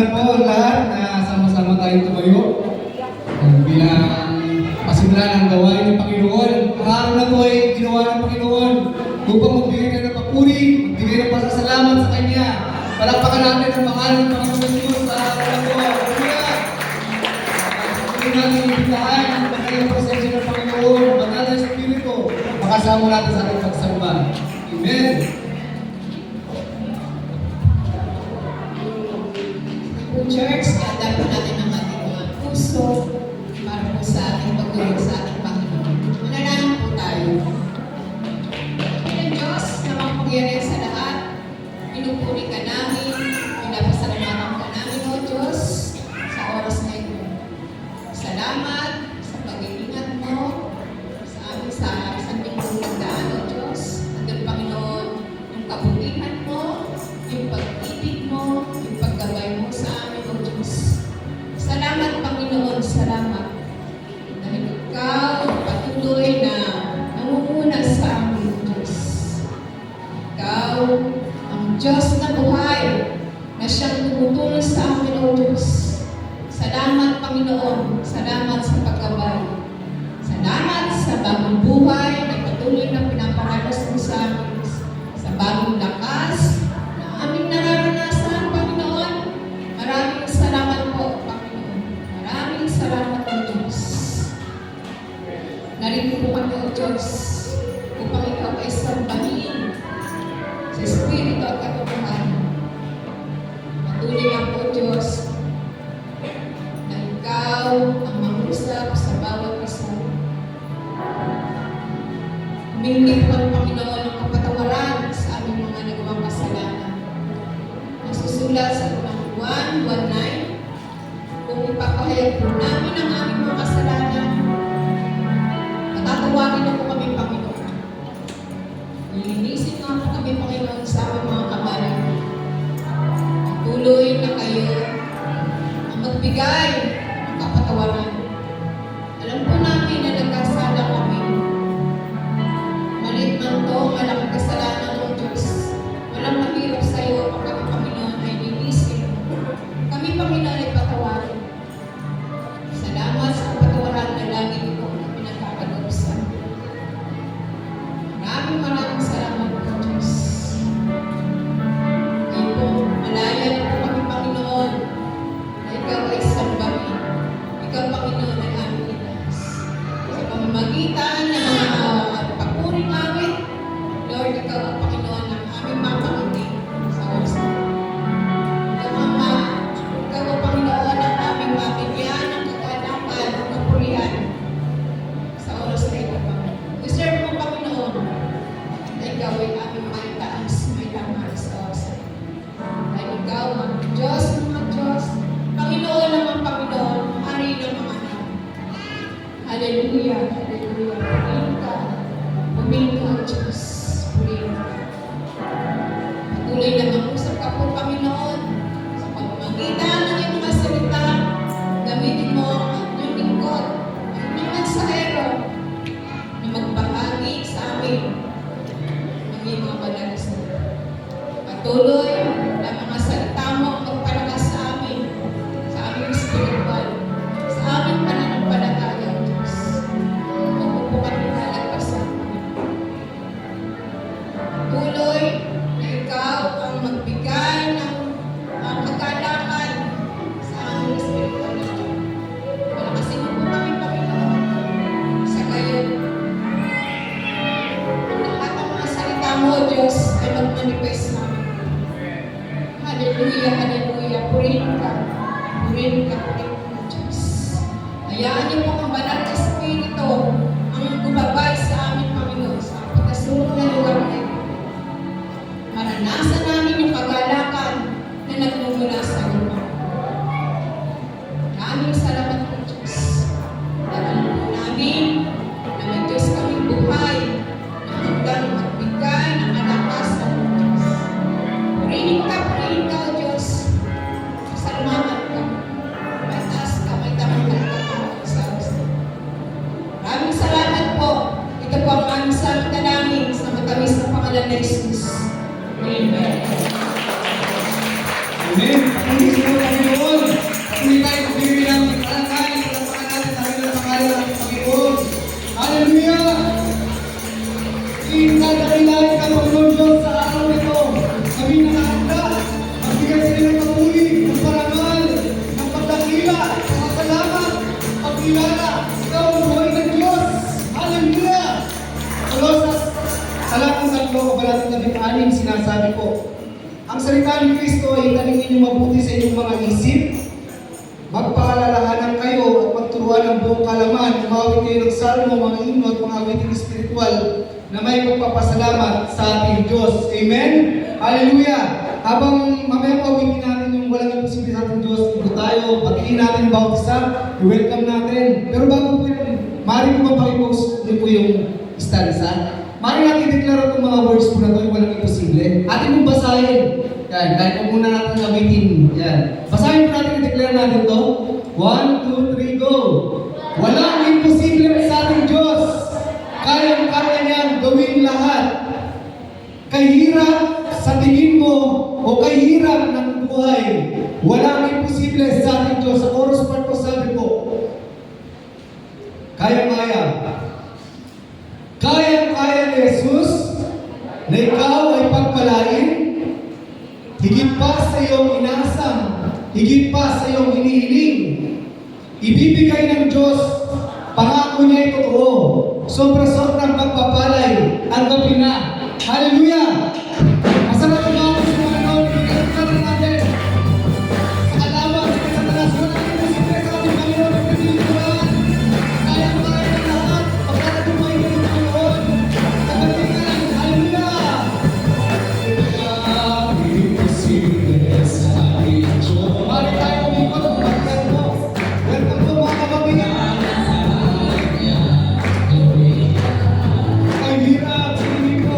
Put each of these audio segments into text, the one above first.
na po ang lahat na sama-sama tayong tumayo bilang pasimula ng gawain ng Panginoon. Ang araw na po ay ginawa ng Panginoon upang magbigay tayo ng papuri, magbigay ng pasasalamat sa Kanya. Palakpakan natin ang pangalan ng Panginoon Diyos sa araw na po. Hallelujah! Patuloy natin ibiglaan ang kanyang presensya ng Panginoon, ang banal na Espiritu, makasama natin sa ating pagsamba. Amen! Church, kaya po natin ang ating mga puso para po sa ating pagtulog sa ating Panginoon. Manalangin po tayo. Panginoon Diyos, na makapangyarihan sa lahat, pinupuri ka namin, pinapasalamatan ka namin, O Diyos, sa oras na ito. Salamat sa pag-iingat mo sa amin sa isang linggong nagdaan, O Diyos. Andun, Panginoon, yung kabutihan mo, yung pag-ibig mo, yung paggabay mo sa amin, O Diyos. Salamat, Panginoon, salamat. Dahil ikaw patuloy na nangunguna sa amin, O Diyos. Ikaw ang Diyos na buhay na siyang tumutulong sa amin, O Diyos. Salamat, Panginoon. Salamat sa paggabay. Salamat sa bagong buhay na patuloy na pinaparanas mo sa amin. Sa bagong lakas na aming nararanasan, Panginoon. Maraming salamat po, Panginoon. Maraming salamat, O Diyos. Narito po kami, O Diyos, upang ikaw ay sambahin sa Espiritu at katotohanan. Patuloy nga po, Diyos, na ikaw ang mangusap sa bawat isa. Humingi po ang Panginoon ng kapatawaran sa aming mga nagawang kasalanan. Nasusulat sa unang Juan 1:9, kung ipapahayag po namin ang aming mga kasalanan, matatawagin na po kami, Panginoon. Lilinisin nga po kami, Panginoon, sa aming mga kabanalan. Tuloy na kayo ang magbigay ng kapatawaran. Alam po namin na nagkasala kami. Malit man to, malaking kasalanan, O Diyos. Walang mahirap sa iyo kung kami, Panginoon, ay linisin. Kami, Panginoon, ay patawarin. Salamat sa kapatawaran na lagi ito ang pinagkakalob sa amin. Maraming salamat, O Diyos. Ngayon po, malaya na po kami, Panginoon, na ikaw ay sambahin. Ikaw, Panginoon, ay aming ilas. Sa pamamagitan ng mga papuring awit, Lord, ikaw ang Panginoon ng aming mapakinig sa oras na ito. Ikaw, Ama, ikaw ang Panginoon ang aming mabigyan ng kagalakan at kapurihan sa oras na ito, Panginoon. Deserve mo, Panginoon, na ikaw ay aming may taas, may tamas sa oras na ito. Dahil ikaw ang Diyos ng mga Diyos, Panginoon ng mga Panginoon, Hari ng mga Hari. Hallelujah, hallelujah. Pumili ka, Diyos. Pumili ka. Patuloy na mag-usap ka po, Panginoon, sa pamamagitan ng iyong mga salita. Gamitin mo ang inyong lingkod, ang inyong mensahero, na magbahagi sa amin ng iyong mga banal na salita. Patuloy na mga salita mo ang magpalakas sa amin, sa aming spiritual, sa aming pananampalataya, Diyos. Huwag mo po kami lalagpasan, Panginoon. Tuloy na ikaw ang magbigay ng kagalakan sa aming spiritual na Diyos. Palakasin mo po kami, Panginoon, sa kayo. Ang lahat ng mga salita mo, Diyos, ay mag-manifest sa amin. Hallelujah, hallelujah. Purihin ka. Purihin ka, purihin ka, Diyos. Hayaan niyo po ang banal na Espiritu ang gumabay sa amin, Panginoon, sa pagkasulong na lugar na ito. Maranasan namin yung kagalakan na nagmumula sa iyo, Panginoon. Maraming salamat po, Diyos. Dahil po namin na may Diyos kaming buhay na hanggang magbigay ng malakas sa Diyos. Purihin ka, O Diyos. Salamat ka. May taas ka, may tamang ka, sa gusto. Maraming salamat po. Ito po ang aming salita sa matamis na pangalan ni Jesus. Amen. Amen. Patuloy sa Panginoon. magsalita, ibigay ng palangkan, palangkan natin sa kanilang pangalan ng ating Panginoon. Hallelujah! Inagalilain ka, Panginoon Diyos, sa araw nito. Kami nakahanda, magbigay sa iyo ng papuri, ng parangal, ng pagdakila, ng pasalamat, pagkilala. Ikaw ang buhay ng Diyos. Hallelujah! Kolosas, talatang 3, kabanatang 16, sinasabi ko, ang salita ni Kristo ay taning inyong mabuti sa inyong mga isip, magpaalalahanan kayo at magturuan ng buong kalaman, umawit kayo ng salmo, mga himno at mga awiting espiritual na may pagpapasalamat sa ating Diyos. Amen? Hallelujah! Habang mamaya pawitin natin yung walang imposible sa ating Diyos, ito tayo, batiin natin bawat isa, i-welcome natin. Pero bago po yan, maaari ko ba pakipost niyo po yung stanza? Maaari natin i-declare itong mga words po na ito, yung walang imposible. Atin mong basahin. Yan, kahit kung muna natin awitin. Yan. Basahin po natin, i-declare natin ito. 1, 2, 3, go! Walang imposible sa ating Diyos. Kayang-kaya niyang gawin lahat. Kahirap sa tingin mo o kahirap ng buhay, walang imposible sa ating Diyos. Sa chorus part ko sabi ko, kayang-kaya. Kayang-kaya ni Jesus na ikaw ay pagpalain, higit pa sa iyong inasam, higit pa sa iyong hinihiling. Ibibigay ng Diyos, pangako niya ay totoo. Sobra-sobrang pagpapalay ang gabi na. Hallelujah! Masarap ang mga gusto mga noon, ibigay na natin. Sa kalaban, sa talas, walang imposible sa ating Panginoon ng Pilipinas. Kayang-kaya ng lahat, pagkakatumayin ng Panginoon. Sa gatingan, hallelujah! Walang imposible sa ating Diyos. Mari tayo umikot ang pagkakas mo. Welcome to mga kababigan. Ang hirap, hindi ko.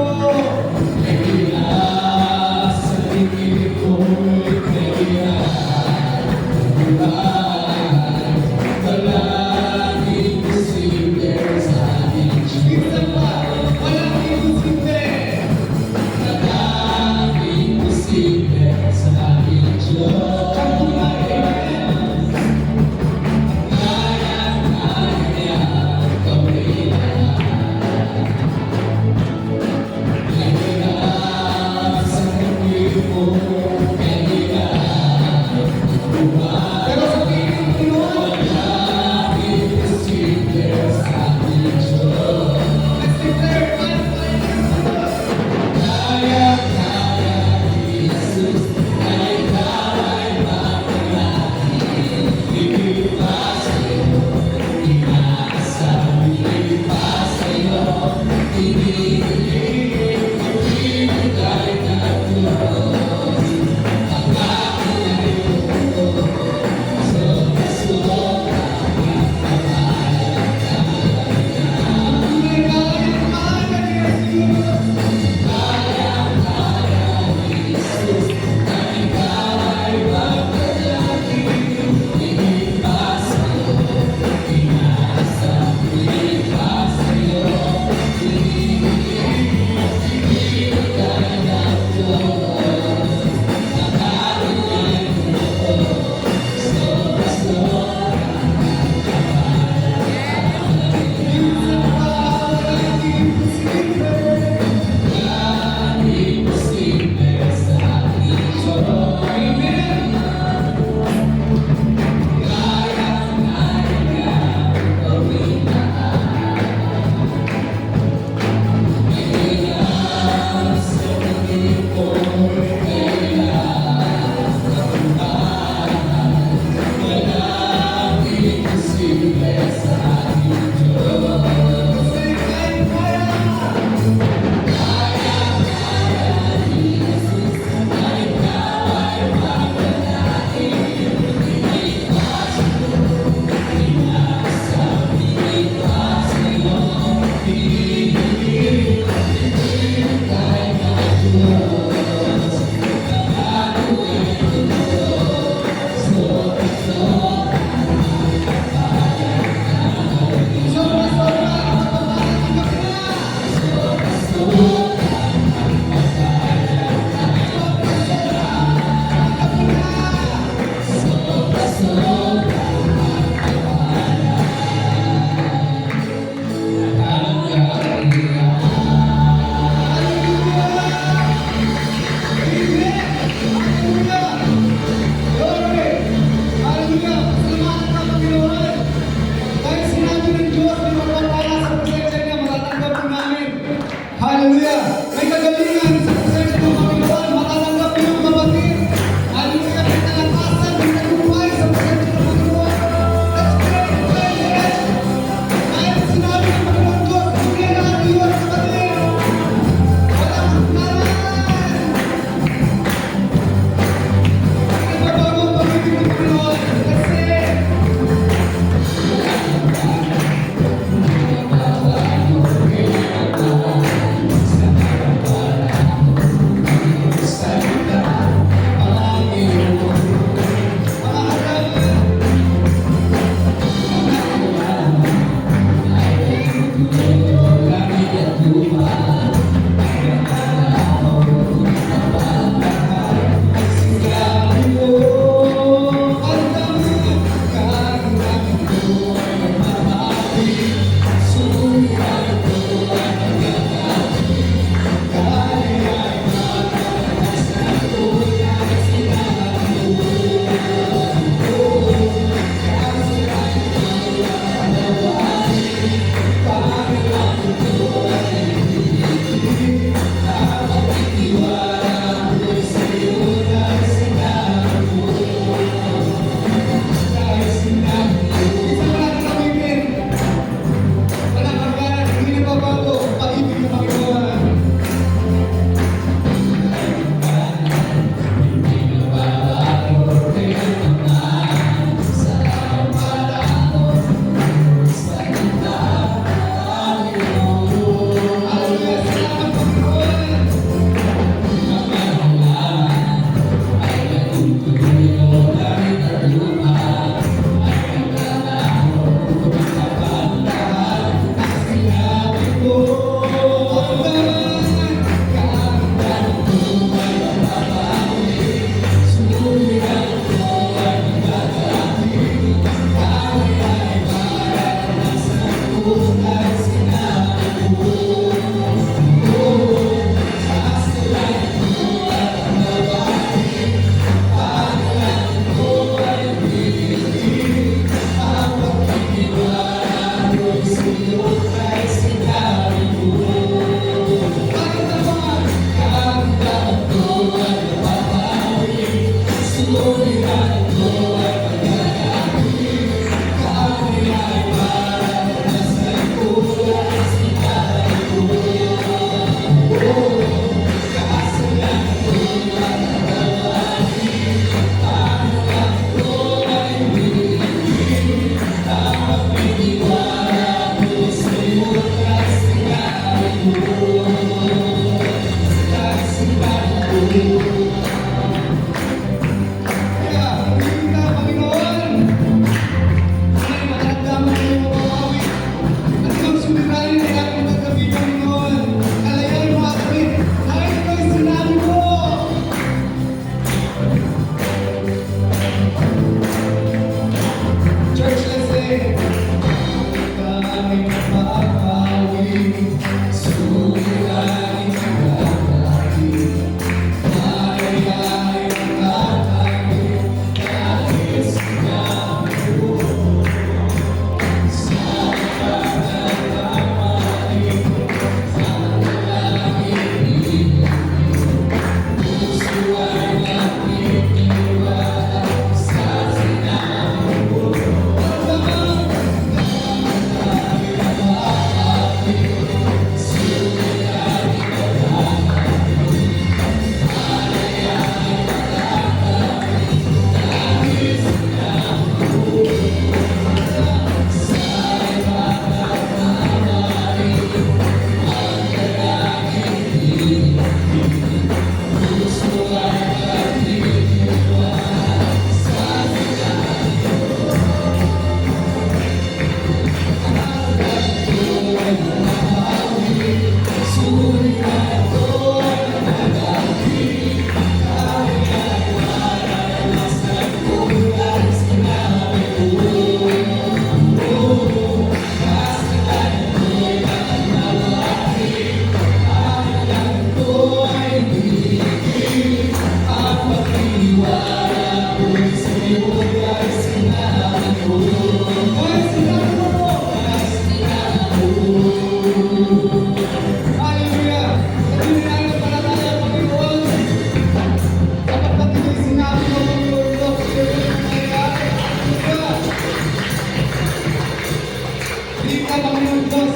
Hindi ka, Panginoon Diyos.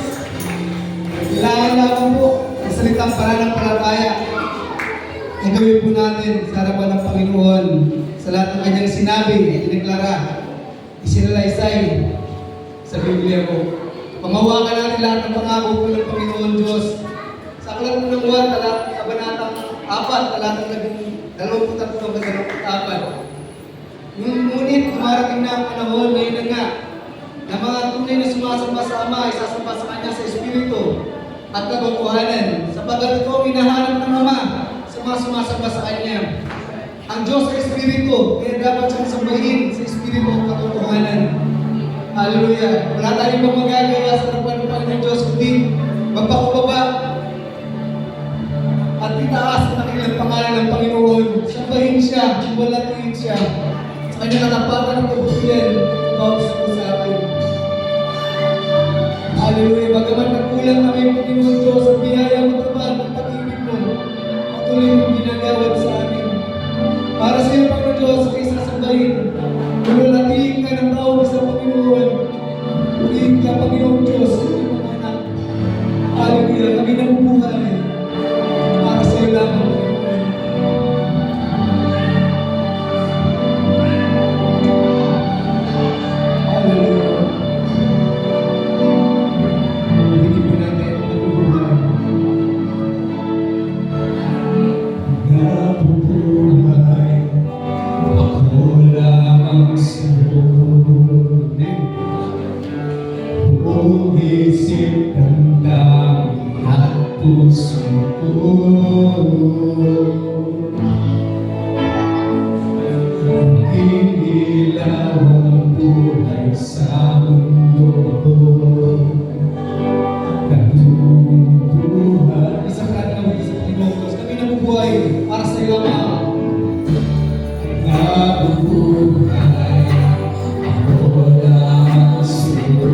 Kailangan lamang po ang salitang pananampalataya na gawin po natin sa harapan ng Panginoon sa lahat ng kanyang sinabi, iniklara, isinalaysay sa Biblia po. Pamawakan natin lahat ng pangako po ng Panginoon Diyos. Sa aklat po ng Juan, kabanatang 4, talatang 23 Ngunit dumarating na ang panahon na yun nga, na mga tunay na sumasamba sa Ama ay sasamba sa Kanya sa Espiritu at katotohanan, sapagkat ito ang hinahanap ng Ama sa mga sumasamba sa Kanya. Ang Diyos ay Espiritu, kaya dapat siyang sambahin sa Espiritu at katotohanan. Hallelujah! Wala tayong ibang magagawa sa harapan ng Panginoon Diyos, kundi magpakubaba at itaas ang nakilang pangalan ng Panginoon. Sambahin siya, walatiin siya. Sa kanyang katapatan ng kabutihan, bawat isa po sa atin. Hallelujah! Bagaman nagkulang kami, Panginoon Diyos, ang biyaya mo naman, ang pag-ibig mo, patuloy mong ginagawad sa amin. Para sa iyo, Panginoon Diyos, ay sasambahin. Tululatiin ka ng bawat isa, Panginoon. Ulihin ka, Panginoon Diyos, sa iyong mga anak. Hallelujah! Kami nabubuhay para sa iyo lamang, Panginoon. Isip ng dami at puso ko, ilaw ang buhay sa mundo ko. Nabubuhay. Isang katawi sa Panginoon Diyos, kami nabubuhay para sa iyo, Ama. Nabubuhay. Ako lamang sa'yo.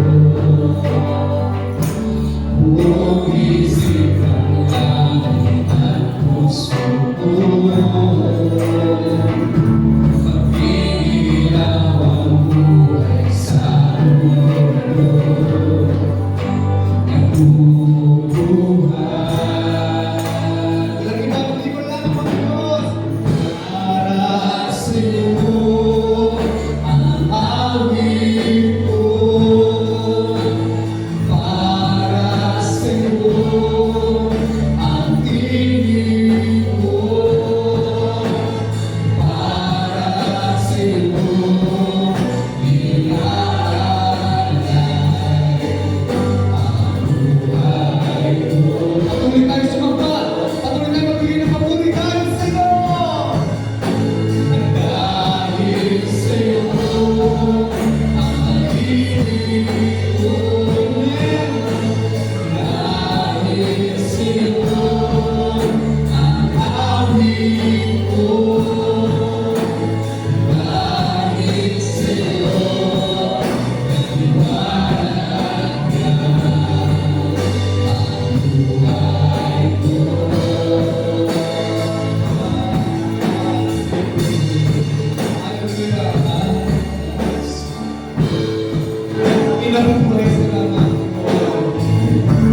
Buong isip ang langit at puso ko. Mag-iilaw ang buhay sa mundo. Nabubuhay. Walang iba kundi ko lang, Panginoon. Para sa'yo ang awit ko. Para sa'yo ang tinig ko. Para sa'yo ilalagay ang buhay ko. Patuloy tayo sumamba. Patuloy tayo magbigay ng papuri dahil sa iyo. Dahil sa'yo ang pag-ibig ko. Dahil sa'yo ang awit ko. Dahil sa'yo naliwanag na ang buhay ko. Kami nabubuhay sa lamang, Panginoon.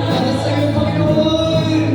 Para sa iyo, Panginoon.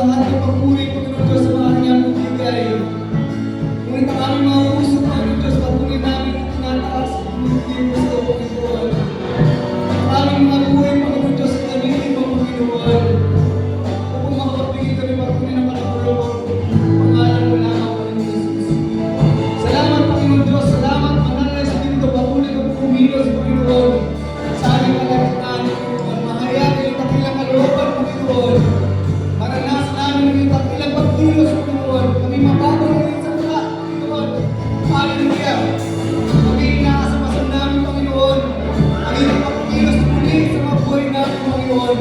lahat ng papuri, Panginoon Diyos, sa mga kanyang bibigay. Ngunit ang aming mga puso, Panginoon Diyos, patuloy namin tinataas at pinipili mo sa Panginoon. Ang aming mga buhay, Panginoon Diyos, gamitin mo, Panginoon. Upang makapagbigay kami patuloy ng kalabulong pangalan mo lamang, Panginoon Jesus. Salamat, Panginoon Diyos. Salamat, Manala sa Espiritu. Patuloy kang kumilos, Panginoon. Sa aming kalagitnaan, Panginoon. Mahayag ang dakilang kalooban, Panginoon. Maranasan namin ang iyong dakilang pagkilos, Panginoon. Kami mababaw ng iyong sakla, Panginoon. Hallelujah. Kami inaasamasan namin, Panginoon. Ang iyong pagkilos muli sa mga buhay namin, Panginoon.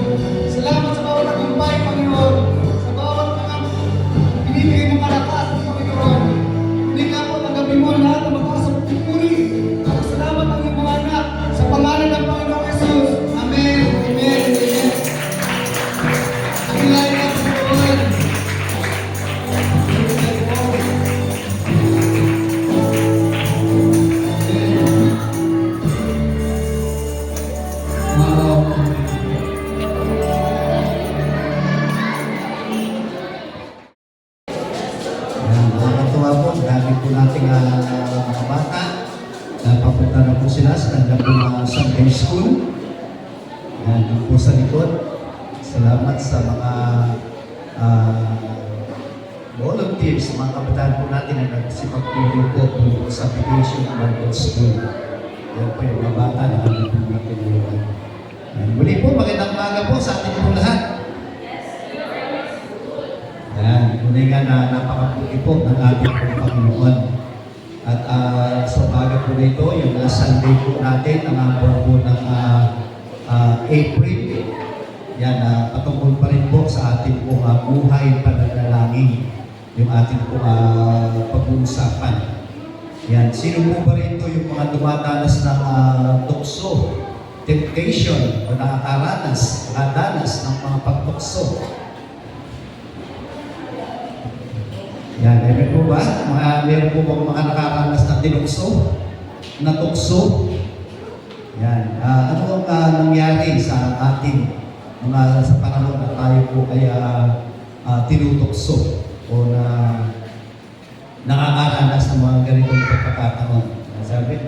Salamat sa bawat tagumpay, Panginoon. Sa bawat mga binibigay mong kalakas, Panginoon. Hindi nga po, tanggapin mo ang lahat ng mataas ang pupuri. At salamat ang iyong mga anak sa pangalan ng Panginoong Jesus. Amen. Amen. Amen. Panginoon ng Panginoon. Yan, nakakatuwa po. Dami po nating mga bata. Papunta na po sila sa kanilang po Sunday School. Yan, yung po sa likod. Salamat sa mga volunteers, mga kabataan po natin na nagsipagpili po sa Application Bible School. Yan po yung mga bata na kami po natin ngayon. Muli po, magandang umaga po sa ating po lahat. Yan, muli nga na napakaputi po ng ating Panginoon. At sa umaga po nito, yung Sunday po natin, ang po ng April. Yan, patungkol pa rin po sa ating po buhay pananalangin, yung ating po pag-uusapan. Yan, sino po ba rin ito yung mga dumadanas ng tukso, temptation, o nakakaranas, nakadanas ng mga pagtukso? Yan, meron po ba? Meron po ba mga nakaranas na tinukso? Na tukso? Yan, ano ang nangyari sa ating mga sa panahon na tayo po ay tinutukso o na nakakaranas ng mga ganitong pagkakataon? Sabi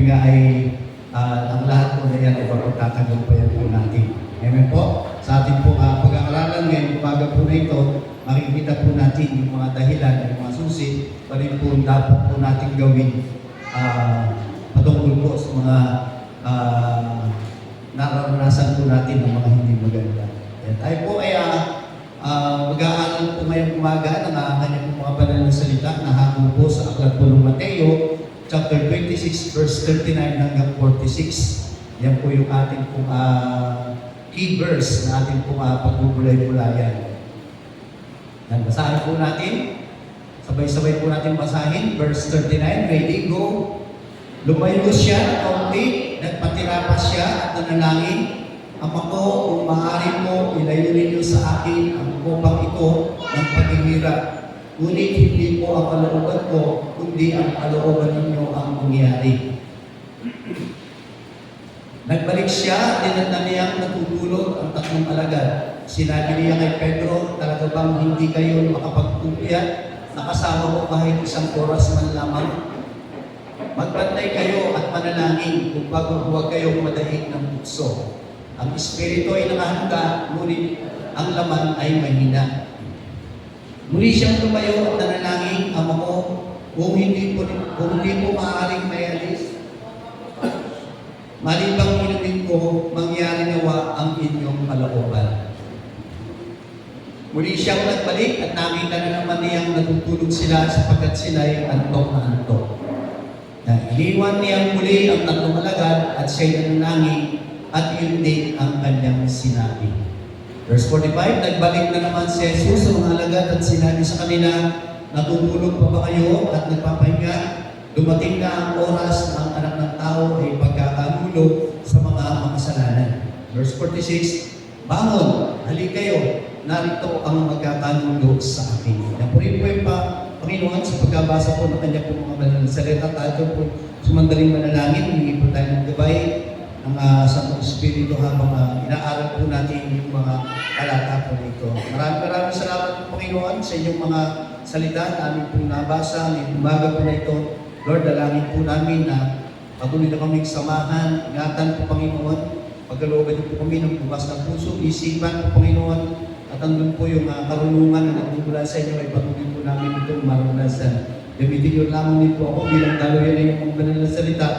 nga ay ang lahat po na yan ay pagkakatagumpayan po natin. Amen po. Sa ating po pag-aaralan ngayon, umaga po na ito, makikita po natin yung mga dahilan, yung mga susi, pa rin po dapat po natin gawin patungkol po sa mga nararanasan po natin ng mga hindi maganda. At tayo po ay mag-aaral po ngayong umaga ng kanyang mga banal na salita na hango po sa aklat po ng Mateo, chapter 26, verse 39 hanggang 46. Yan po yung ating pong key verse na ating pong pagbubulay-bulayan. Yan, basahin po natin. Sabay-sabay po natin basahin. Verse 39, ready, go. Lumayo siya na kaunti, nagpatirapas siya at nanalangin. Ama ko, kung maaari mo, ilayo ninyo sa akin ang kupang ito ng paghihirap. Ngunit hindi po ang kalooban ko, kundi ang kalooban ninyo ang mangyari. Nagbalik siya, tinatnan niyang natutulog ang tatlong alagad. Sinabi niya kay Pedro, talaga bang hindi kayo makapagpupiyat? Nakasama ko kahit isang oras man lamang. Magbantay kayo at manalangin kung bago huwag kayong madaig ng bukso. Ang espiritu ay nakahanda, ngunit ang laman ay mahina. Muli siyang lumayo at nanalangin, Ama ko, kung hindi po maaaring mayalis, malibang inumin ko, mangyari nawa ang inyong kalooban. Muli siyang nagbalik at nakita na naman niyang natutulog sila sapagkat sila ay antok na antok. Iniwan niyang muli ang tatlong alagad at siya'y nanalangin at yun din ang kanyang sinabi. Verse 45, nagbalik na naman si Jesus sa mga alagad at sinabi sa kanila, natutulog pa ba kayo at nagpapahinga? Dumating na ang oras na ang anak ng tao ay pagkakanulog sa mga makasalanan. Verse 46, bangon, halik kayo, narito ang magkakanulog sa akin. Napurihin po yung Panginoon sa pagbabasa po ng kanya po mga banal na salita. Tayo po sumandaling manalangin, hindi po tayo ng gabay ng Santong Espiritu. dito habang inaaral po natin yung mga talata po nito. Maraming salamat po Panginoon sa inyong mga salita na aming pong nabasa ngayong umaga po na ito. Lord, dalangin po namin na patuloy na kaming samahan, ingatan po Panginoon, pagkalooban niyo po kami ng bukas ng puso, isipan po Panginoon, at andun po yung karunungan na nagmumula sa inyo ay patuloy po namin itong maranasan. Gamitin niyo lamang din po ako bilang daluyan na yung banal na salita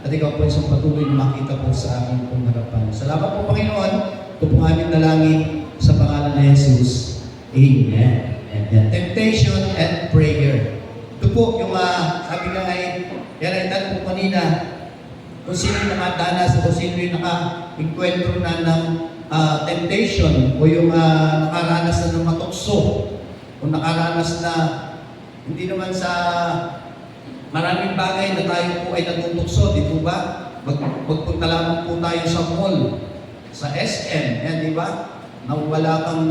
at ikaw po isang patuloy na makita po sa aking pong harapan. Salamat po Panginoon, ito po aming dalangin sa pangalan ni Jesus. Amen. Amen. Temptation and prayer. Ito po yung sabi nga ay, yan ay tanong po kanina, kung sino yung nakadanas o kung sino yung naka-encuentro na ng temptation o yung nakaranas na ng matukso o nakaranas na hindi naman sa maraming bagay na tayo po ay natutukso, di po ba? Magpunta lamang po tayo sa mall, sa SM, yan, di ba? Nawala kang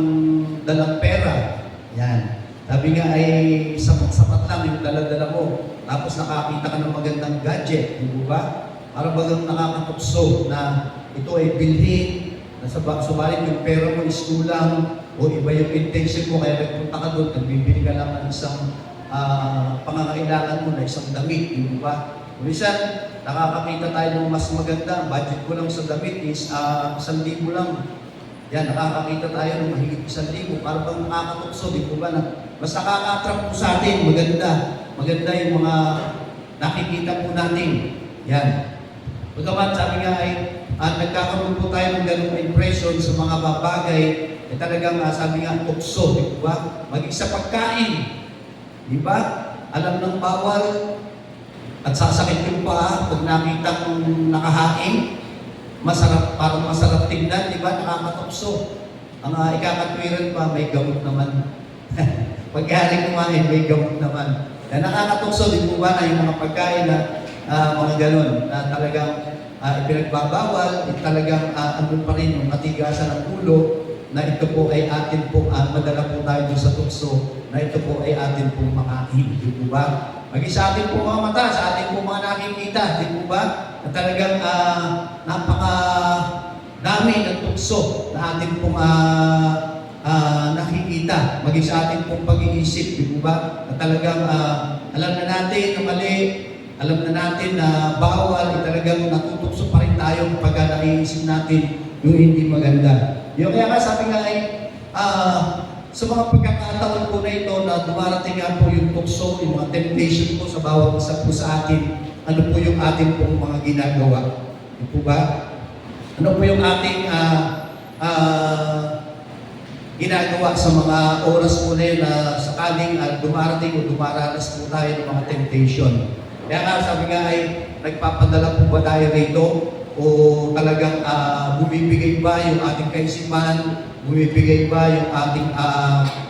dalang pera, yan. Sabi nga ay sapat lang yung dala-dala mo, tapos nakakita ka ng magandang gadget, di po ba? Para bagang nakakatukso na ito ay bilhin, na subalit yung pera mo is kulang, o iba yung intention mo, kaya nagpunta ka doon, nagbibili ka lang ng isang pangangailangan mo na isang damit, di ba? Minsan, nakakakita tayo ng mas maganda, budget ko lang sa damit is 1,000 lang. Yan, nakakakita tayo ng mahigit 1,000, para bang nakakatukso, di ba? Mas nakaka-attract po sa atin, maganda yung mga nakikita po natin. Yan. Pagkaman, sabi nga ay, nagkakaroon po tayo ng ganung impression sa mga bagay, eh talagang sabi nga, tukso, di ba? Maging sa pagkain, di ba? Alam ng bawal at sasakit yung paa pag nakita kong nakahain. Masarap, parang masarap tingnan, di ba? Nakakatukso. Ang ikakatwiran pa, may gamot naman. Pagkari kumain, may gamot naman. Na nakakatukso, di po ba na yung mga pagkain na mga ganon, na talagang ipinagbabawal, talagang andun pa rin yung matigasan ng ulo, na ito po ay atin po, madala po tayo sa tukso, na ito po ay atin pong makain, di po ba? Maging sa atin po mga mata, sa atin po mga nakikita, di po ba? Na talagang napaka-dami ng tukso na atin pong nakikita. Maging sa atin pong pag-iisip, di po ba? Na talagang alam na natin na mali, alam na natin na bawal, talagang natutukso pa rin tayo kapag naiisip natin yung hindi maganda. Yung kaya nga sabi nga ay, sa mga pagkakataon po na ito na dumarating nga po yung tukso, yung mga temptation po sa bawat isa po sa atin, ano po yung ating pong mga ginagawa? Di po ba? Ano po yung ating ginagawa sa mga oras po na yun na sakaling dumarating o dumaranas po tayo ng mga temptation? Kaya nga sabi nga ay, nagpapadala po ba tayo rito? O talagang bumibigay ba yung ating kaisipan, bumibigay ba yung ating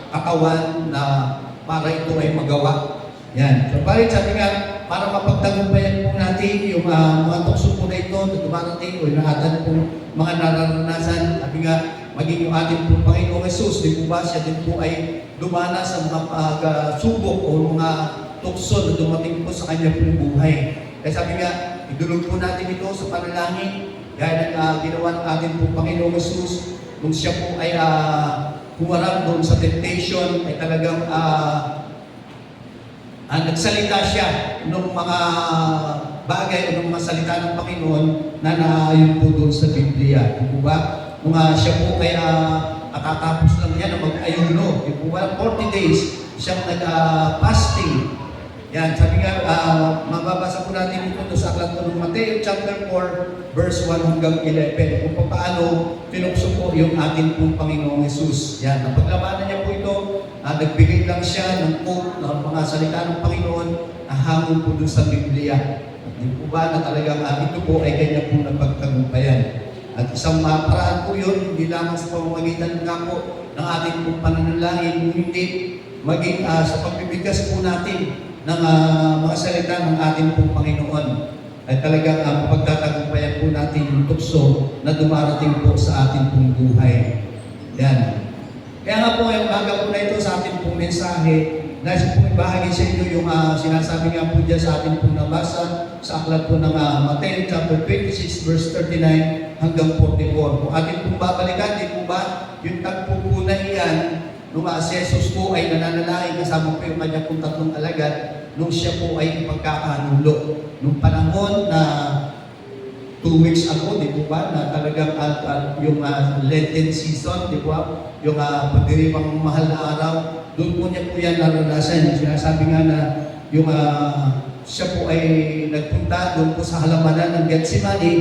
katawan na para ito ay magawa? Yan. So parit sabi nga, para mapagtagumpayan po natin yung mga tukso po na ito na dumarating o yung ating po mga nararanasan, sabi nga, maging yung ating po Panginoong Jesus, di po ba siya din po ay dumana sa mga pagsubok o mga tukso na dumating po sa kanya pong buhay. Kaya sabi nga, idulog po natin ito sa panalangin, gaya ng ginawa ng ating pong Panginoong Jesus, nung siya po ay humarap doon sa temptation, ay talagang nagsalita siya ng mga bagay o ng mga salita ng Panginoon na naayon po doon sa Biblia. Di po ba? Nung siya po ay katatapos lang yan na mag-ayuno, di po ba? 40 days siyang nag-fasting. Yan, sabi nga, mababasa po natin ito sa aklat ng Mateo chapter 4, verse 1 hanggang 11, kung paano tinukso po yung ating pong Panginoong Jesus. Yan, napaglabanan niya po ito, nagbigay lang siya ng quote ng mga salita ng Panginoon na hamon po dun sa Biblia. Hindi po ba na talagang ito po ay kanya po napagtagumpayan. At isang paraan po yun, hindi lamang sa pamamagitan nga po ng ating pong pananalangin, hindi maging sa pagbibigkas po natin ng mga salita ng ating pong Panginoon ay talagang pagtatagumpayan po natin yung tukso na dumarating po sa ating pong buhay. Yan. Kaya nga po, yung umaga po na ito sa ating pong mensahe, nais ko pong ibahagi sa inyo yung sinasabi nga po dyan sa atin pong nabasa sa aklat po ng Matthew chapter 26 verse 39 hanggang 44. Kung atin pong babalikan, di po ba, yung tagpo po na iyan, nung si Jesus po ay nananalangin kasama po yung kanya pong tatlong alagad, nung siya po ay pagkakanulo. Nung panahon na 2 weeks ago, di po ba, na talagang yung Lenten season, di po ba, yung pagdiriwang mahal na araw, doon po niya po yan naranasan. Sinasabi nga na yung siya po ay nagpunta doon po sa halamanan ng Getsemani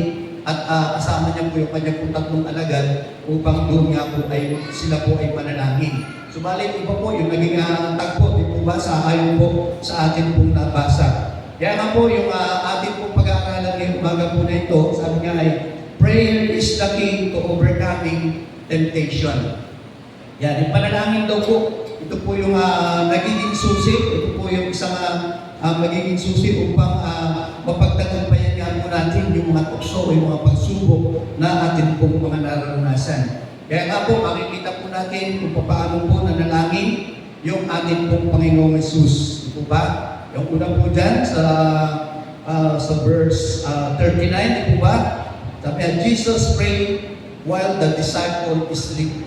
at kasama niya po yung kanyang po tatlong alagad upang doon nga po ay sila po ay manalangin. Subalit iba po yung naging tagpo, di po ba, sa ayon po sa atin pong nabasa. Kaya nga po yung atin pong pag-aaralan ngayong umaga po na ito, sabi nga ay, prayer is the key to overcoming temptation. Yan, yung panalangin daw po, ito po yung nagiging susi, ito po yung isang magiging susi upang mapagtagumpayan nga po natin yung mga tukso, yung mga pagsubok na atin pong mga naranasan. Kaya nga po, makikita po natin kung paano po nanalangin yung atin pong Panginoong Jesus. Ito ba? Yung una po dyan sa verse 39, ito ba? Sabi nga, Jesus prayed while the disciple is asleep.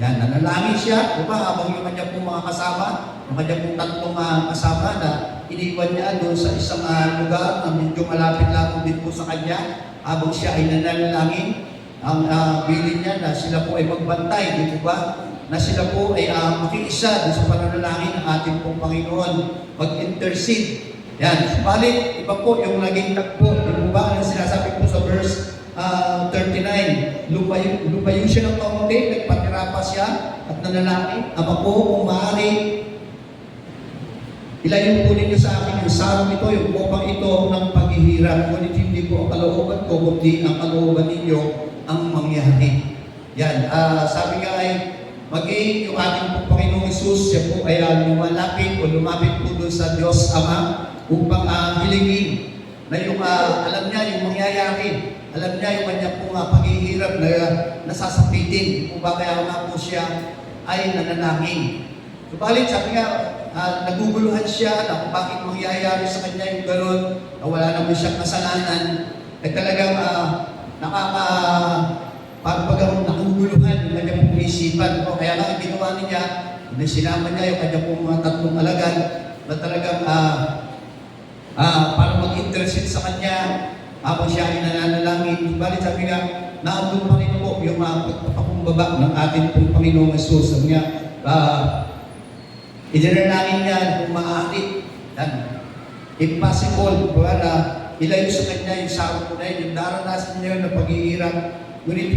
Yan, nanalangin siya, diba, habang yung kanya pong mga kasama, yung kanya pong tatlong kasama na iniwan niya doon sa isang lugar na medyo malapit lang din po sa kanya, habang siya ay nanalangin, ang bilin niya na sila po ay magbantay, di po ba? Na sila po ay makiisa doon sa pananalangin ng ating pong Panginoon, mag-intercede. Yan, subalit, iba po yung naging tagpo, di po ba? Ang sinasabi po sa verse 39, lumayo siya ng kaunti, nagpatirapa siya at nanalangin, Ama ko, kung maaari, ilayo po ninyo sa akin yung sarong ito, yung upang ito ng paghihirap, ngunit hindi po ang kalooban ko, kundi ang kalooban ninyo ang mangyari. Yan, sabi nga ay, maging yung ating pong Panginoong Hesus, siya po ay lumapit po doon sa Diyos Ama upang hilingin na yung alam niya yung mangyayari. Alam niya yung kanya pong paghihirap na nasasapitin. Kung ba kaya nga po siya ay nananangin. Subalit, sabi nga, naguguluhan siya na kung bakit mangyayari sa kanya yung gano'n, na wala naman siyang kasalanan, ay talagang nakuguluhan yung kanya pong isipan. O, kaya nga, ginawa niya, sinama niya yung kanya pong mga tatlong alagad na talagang para mag-intercede sa kanya, habang siya ay nananalangin. Bali, sabi nga, naandun pa rin po yung pagpapakumbaba ng ating pong Panginoong Jesus. Sabi nga, idinanangin niya kung maaari. If possible, na ilayo sa kanya yung sarong po na yun, yung daranasan niya yun na paghihirap, ngunit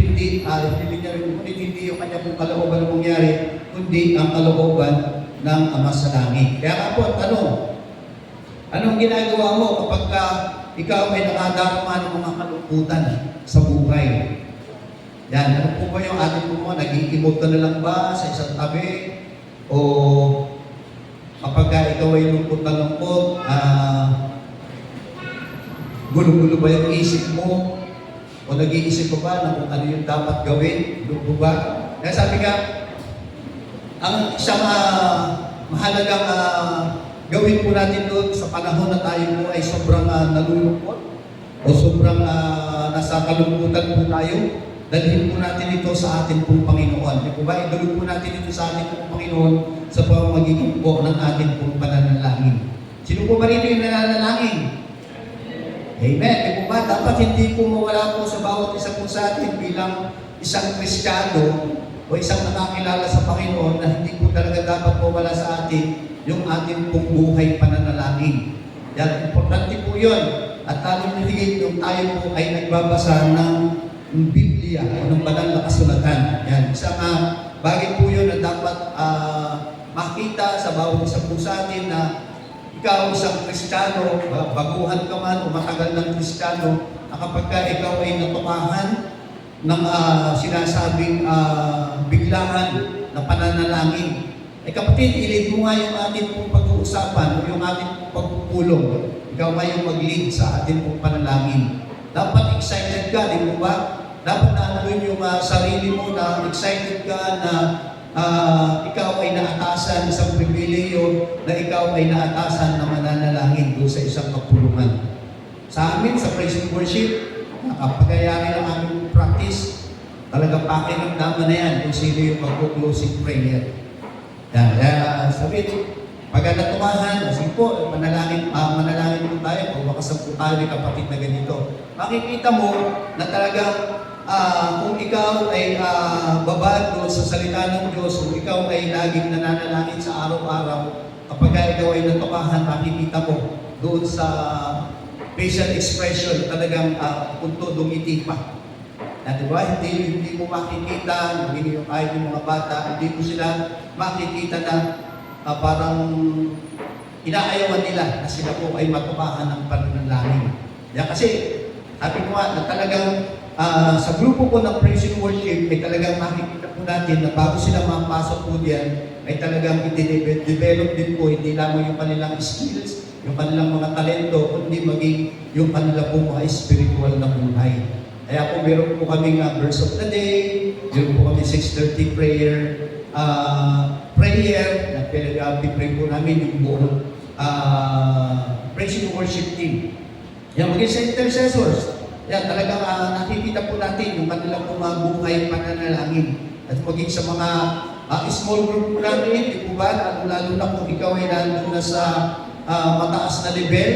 hindi yung kanya pong kalooban na mangyari, kundi ang kalooban ng Ama sa langit. Kaya nga po, anong ginagawa mo kapag ikaw ay nakadarama ng mga kalungkutan sa buhay? Yan, ano po ba yung ating po nag-iimod ka na lang ba sa isang tabi? O kapag ikaw ay lungkot na lungkot, gulo-gulo ba yung isip mo? O nag-iisip ka ba na kung ano yung dapat gawin? Lungkot ba? Kaya sabi nga, ang isang mahalagang gawin po natin doon sa panahon na tayo po ay sobrang nalulungkot o sobrang nasa kalungkutan po tayo, dalhin po natin ito sa ating pong Panginoon. Di po ba? Idulog po natin ito sa ating pong Panginoon sa pamamagitan po ng ating pong pananalangin. Sino po ba rito yung nananalangin? Amen. Di po ba? Dapat hindi po mawala po sa bawat isa po sa atin bilang isang Kristiyano o isang nakakilala sa Panginoon na hindi po talaga dapat mawala sa atin yung ating pong buhay pananalangin. Yan, importante po yun. At lalong higit yung tayo po ay nagbabasa ng Biblia o ng banal na kasulatan. Yan, isang bagay po yun na dapat makita sa bawat isa po sa atin na ikaw isang Kristiyano, baguhan ka man o matagal ng Kristiyano, na kapag ikaw ay natukahan ng sinasabing biglaan na pananalangin, kapatid, ilid mo nga yung ating pong pag-uusapan o yung ating pong pagpupulong. Ikaw nga yung mag-lead sa ating pong panalangin. Dapat excited ka, di mo ba? Dapat naandun yung sarili mo na excited ka na ikaw ay naatasan, isang pribileyo na ikaw ay naatasan na mananalangin doon sa isang kapulungan. Sa amin, sa praise and worship, nakapagayari ng aming practice, talagang pakiramdaman na yan kung sino yung mag-closing prayer. Yan, kaya sabi, pag natumahan, sige po, manalangin po tayo, pagwakasan po tayo ni kapatid na ganito. Makikita mo na talagang kung ikaw ay babad doon sa salita ng Diyos, kung ikaw ay laging nananalangin sa araw-araw, kapag ikaw ay natukahan, makikita mo doon sa facial expression, talagang punto dumiti pa. Na, diba? Hindi mo makikita, hindi yung kahit yung mga bata, hindi mo sila makikita na parang inaayawan nila na sila po ay matukahan ng pananalangin. Kaya kasi, sabi ko nga na talagang sa grupo po ng praise and worship ay talagang makikita po natin na bago sila mapasok po diyan ay talagang i-develop din po hindi lamang yung kanilang skills, yung kanilang mga talento, kundi maging yung kanila po mga spiritual na buhay. Kaya po meron po kaming verse of the day, meron po kami 6:30 prayer, na pinag-pray po namin yung buong praise and worship team. Yan, maging sa intercessors, yan, talagang nakikita po natin yung kanilang mga buhay pananalangin. At maging sa mga small group po namin, di po ba, lalo na kung ikaw ay nandun na sa mataas na level,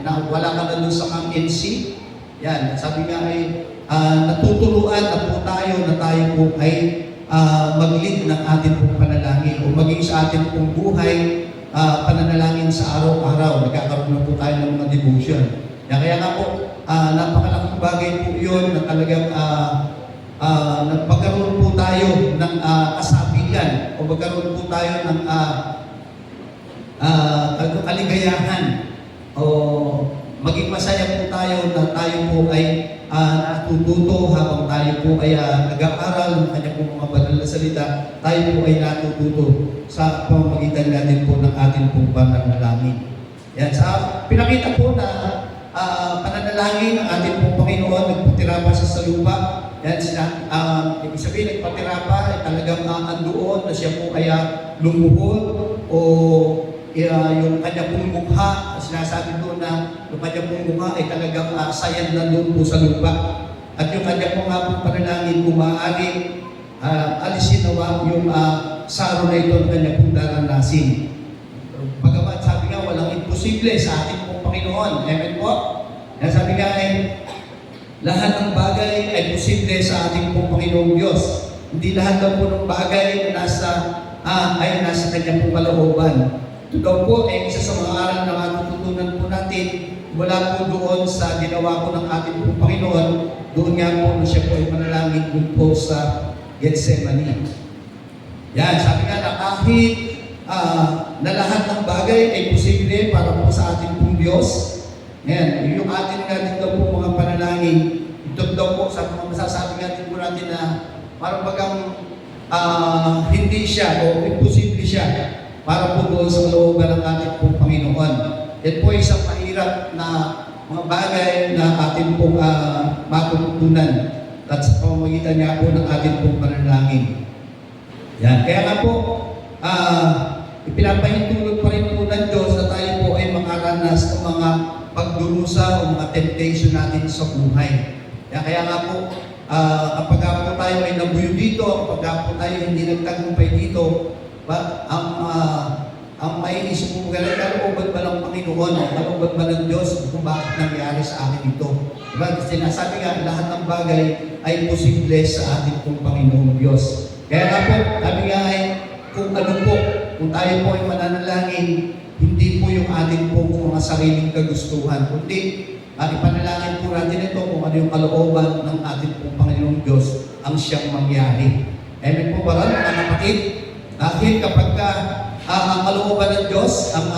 na wala ka na doon sa MNC, yan, sabi nga ay natutuluan na po tayo na tayo po ay mag-lead ng ating pong panalangin o maging sa ating pong buhay pananalangin sa araw-araw. Nagkakaroon na po tayo ng mga devotion. Kaya nga po, napakalaking bagay po yun na talagang nagpagkaroon po tayo ng kasabihan o magkaroon po tayo ng kaligayahan o maging masaya po tayo na tayo po ay natututo habang tayo po ay nag-aaral ng kanya po mga banal na salita, tayo po ay natututo sa pamamagitan natin po ng ating pong pananalangin. Yan, sa pinakita po na pananalangin ng ating pong Panginoon, nagpatira pa sa lupa. Yan, ibig sabihin, nagpatira pa, ay talagang andoon na siya po ay lumuhod o yung kanya pong mukha, sinasabi doon na yung kanya pong mukha ay talagang sayad na doon po sa lupa. At yung kanya pong panalangin, kung maaari, alisin nawa yung saro na ito ang kanya pong daranasin. Bagamat sabi nga, walang imposible sa ating pong Panginoon. Amen po? Yan sabi nga ay, lahat ng bagay ay posible sa ating pong Panginoong Diyos. Hindi lahat daw po ng bagay na ay nasa kanyang pong kalooban. Ito daw po ay isa sa mga aral na matututunan po natin mula po doon sa ginawa po ng ating pong Panginoon. Doon nga po na siya po ay manalangin doon po sa Gethsemane. Yan, sabi nga na kahit na lahat ng bagay ay posible para po sa ating pong Diyos. Yan, yung ating natin daw po mga panalangin, ito daw po sa mga masasabi natin po natin na parang bagang hindi siya o imposible siya para po doon sa looban ng ating pong Panginoon. Yan po isang mahirap na mga bagay na ating pong matutunan at sa pamamagitan nga po ng ating pong panalangin. Yan. Kaya nga po, ipinapahintulot pa rin po ng Diyos na tayo po ay makaranas ng mga pagdurusa o mga temptation natin sa buhay. Kaya nga po, kapag po tayo ay nabuyo dito, kapag po tayo hindi nagtagumpay dito, ang maiisip mo galing, kalooban ba ng Panginoon o kalooban ba ng Diyos kung bakit nangyari sa akin ito? Diba? Sinasabi nga, lahat ng bagay ay posible sa ating pong Panginoong Diyos. Kaya nga po, sabi nga ay, kung ano po, kung tayo po ay mananalangin, hindi po yung ating pong mga sariling kagustuhan, kundi ipanalangin po natin ito kung ano yung kalooban ng ating pong Panginoong Diyos ang siyang mangyari. Amen po ba rin, mga kapatid? Dahil kapag ang kalooban ng Diyos, ang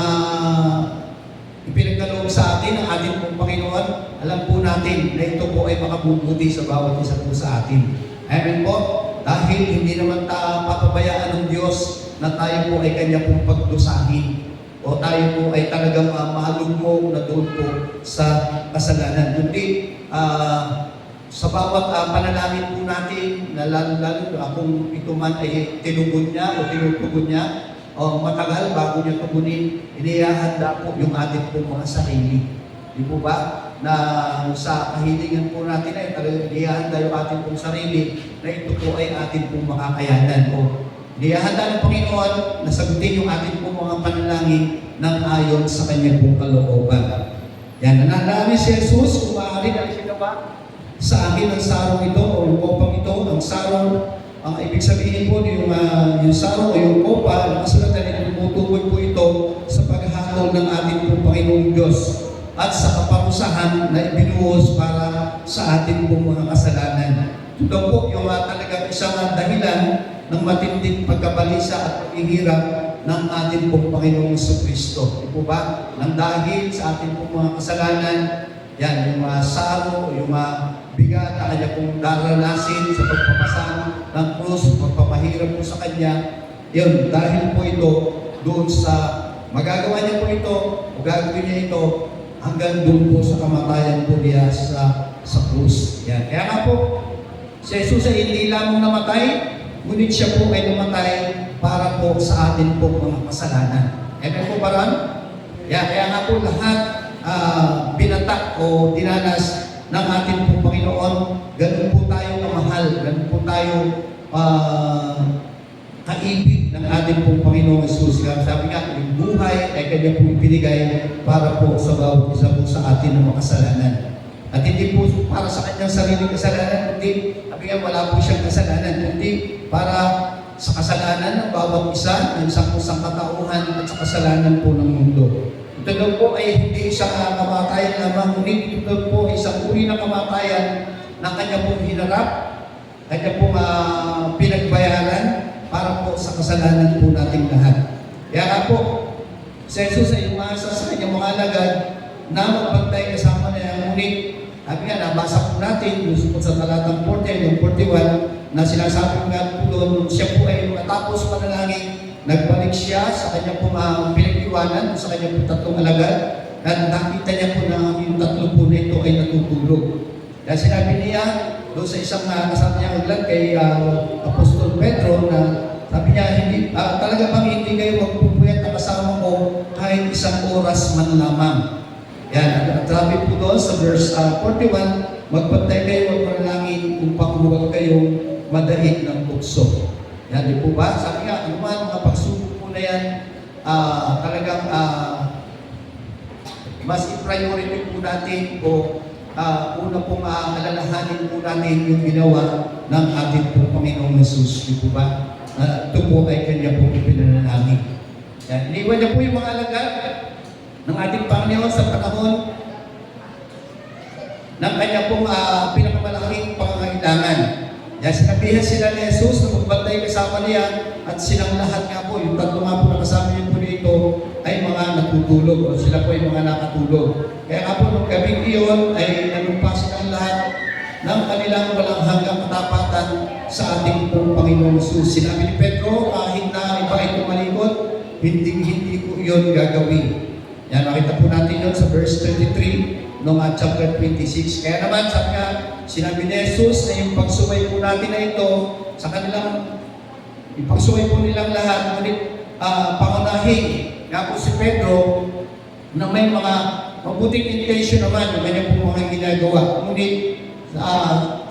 ipinagkaloob sa atin, ang ating pong Panginoon, alam po natin na ito po ay makabubuti sa bawat isa po sa atin. Amen po? Dahil hindi naman papabayaan ng Diyos na tayo po ay kanya pong pagdusahin o tayo po ay talagang mahalugmog na doon po sa kasalanan. Kundi, sa bawat panalangin po natin, na lalo kung ito man ay tinugon niya o tinutugon niya, o matagal bago niya tugunin, inihahanda po yung ating po mga sarili. Di po ba? Na sa kahilingan po natin ay talagang inihahanda yung ating pong sarili na ito po ay ating pong makakayanan. O inihahanda ng Panginoon na sagutin yung ating pong mga panalangin ng ayon sa kanyang pong kalooban. Yan, nananamin si Jesus, kung maaari na siya ba? Sa akin ang sarong ito o yung kopang ito, ang sarong, ang ibig sabihin po yung sarong o yung kopa, nakasulatan ay tumutukoy po ito sa paghatol ng ating pong Panginoong Diyos at sa kaparusahan na ibinuhos para sa ating pong mga kasalanan. Ito po yung talagang isang dahilan ng matinding pagkabalisa at paghihirap ng ating pong Panginoong Kristo. Di po ba? Nang dahil sa ating pong mga kasalanan, yan, yung saro, yung bigat na kanya pong daranasin sa pagpapasang ng krus, pagpapahirap po sa kanya, yun, dahil po ito doon sa magagawa niya po ito, o gagawin niya ito, hanggang doon po sa kamatayan po niya sa krus. Yan. Kaya nga po, si Jesus ay hindi lamang namatay, ngunit siya po ay namatay para po sa atin po mga kasalanan. Amen po ba ron? Yan. Kaya nga po lahat binatak o dinanas ng ating pong Panginoon, ganun po tayo kamahal, ganun po tayo kaibig ng ating pong Panginoong Jesus. Sabi nga, yung buhay ay kanya pong ibinigay para po sa bawat isa po sa atin ng mga kasalanan. At hindi po para sa kanyang sariling kasalanan, kundi, sabi nga, wala po siyang kasalanan, kundi para sa kasalanan ng bawat isa, ng isang katauhan at sa kasalanan po ng mundo. Ito daw po ay hindi isang kamatayan lamang, ngunit ito po ay isang uri ng kamatayan na kanya pong hinarap, kanya pong pinagbayaran para po sa kasalanan po nating lahat. Kaya nga po, si Jesus ay umasa sa kanyang mga alagad na magbantay kasama na yan, ngunit sabi nga, nabasa po natin yung sa talatang 40 yung 41 na sinasabi nga po doon, siya po ay matapos panalangin, nagbalik siya sa kanyang pong pinag-iwanan sa kanyang tatlong alagad at nakita niya po na yung tatlo po na ito ay natutulog. Dahil sinabi niya doon sa isang kasama niya maglag kay Apostol Pedro na sabi niya, hindi, talaga bang hindi kayo magpupuyat na kasama ko kahit isang oras man lamang. Yan, at sabi po doon sa verse 41, magbantay kayo magpanalangin upang huwag kayong madaig ng tukso. Yan, di po ba? Sabi nga, yung mga pagsubok po na yan, talagang mas i-priority po natin o una pong alalahanin po natin yung ginawa ng ating pong Panginoong Jesus. Di po ba? Ito po ay kanya pong ipinanalangin. Yan, iniwan niya po yung mga alagad ng ating Panginoon sa panahon ng kanya pong pinakamalaking pangangailangan. Yan, sinabihan sila ni Jesus na magbantay kasama niya at silang lahat nga po, yung tatlo nga po na kasama niyo po dito ay mga natutulog o sila po ay mga nakatulog. Kaya nga po nung gabing iyon ay nanumpa silang lahat ng kanilang walang hanggang katapatan sa ating pong Panginoong Jesus. Sinabi ni Pedro, kahit na iba ay tumalikot, hindi ko iyon gagawin. Yan, makita po natin yun sa verse 23 ng chapter 26. Kaya naman, sabi nga, sinabi ni Jesus na yung pagsuway po natin na ito sa kanilang, yung pagsuway po nilang lahat, ngunit pangunahin nga po si Pedro na may mga mabuting intention naman yung kanya pong mga ginagawa. Ngunit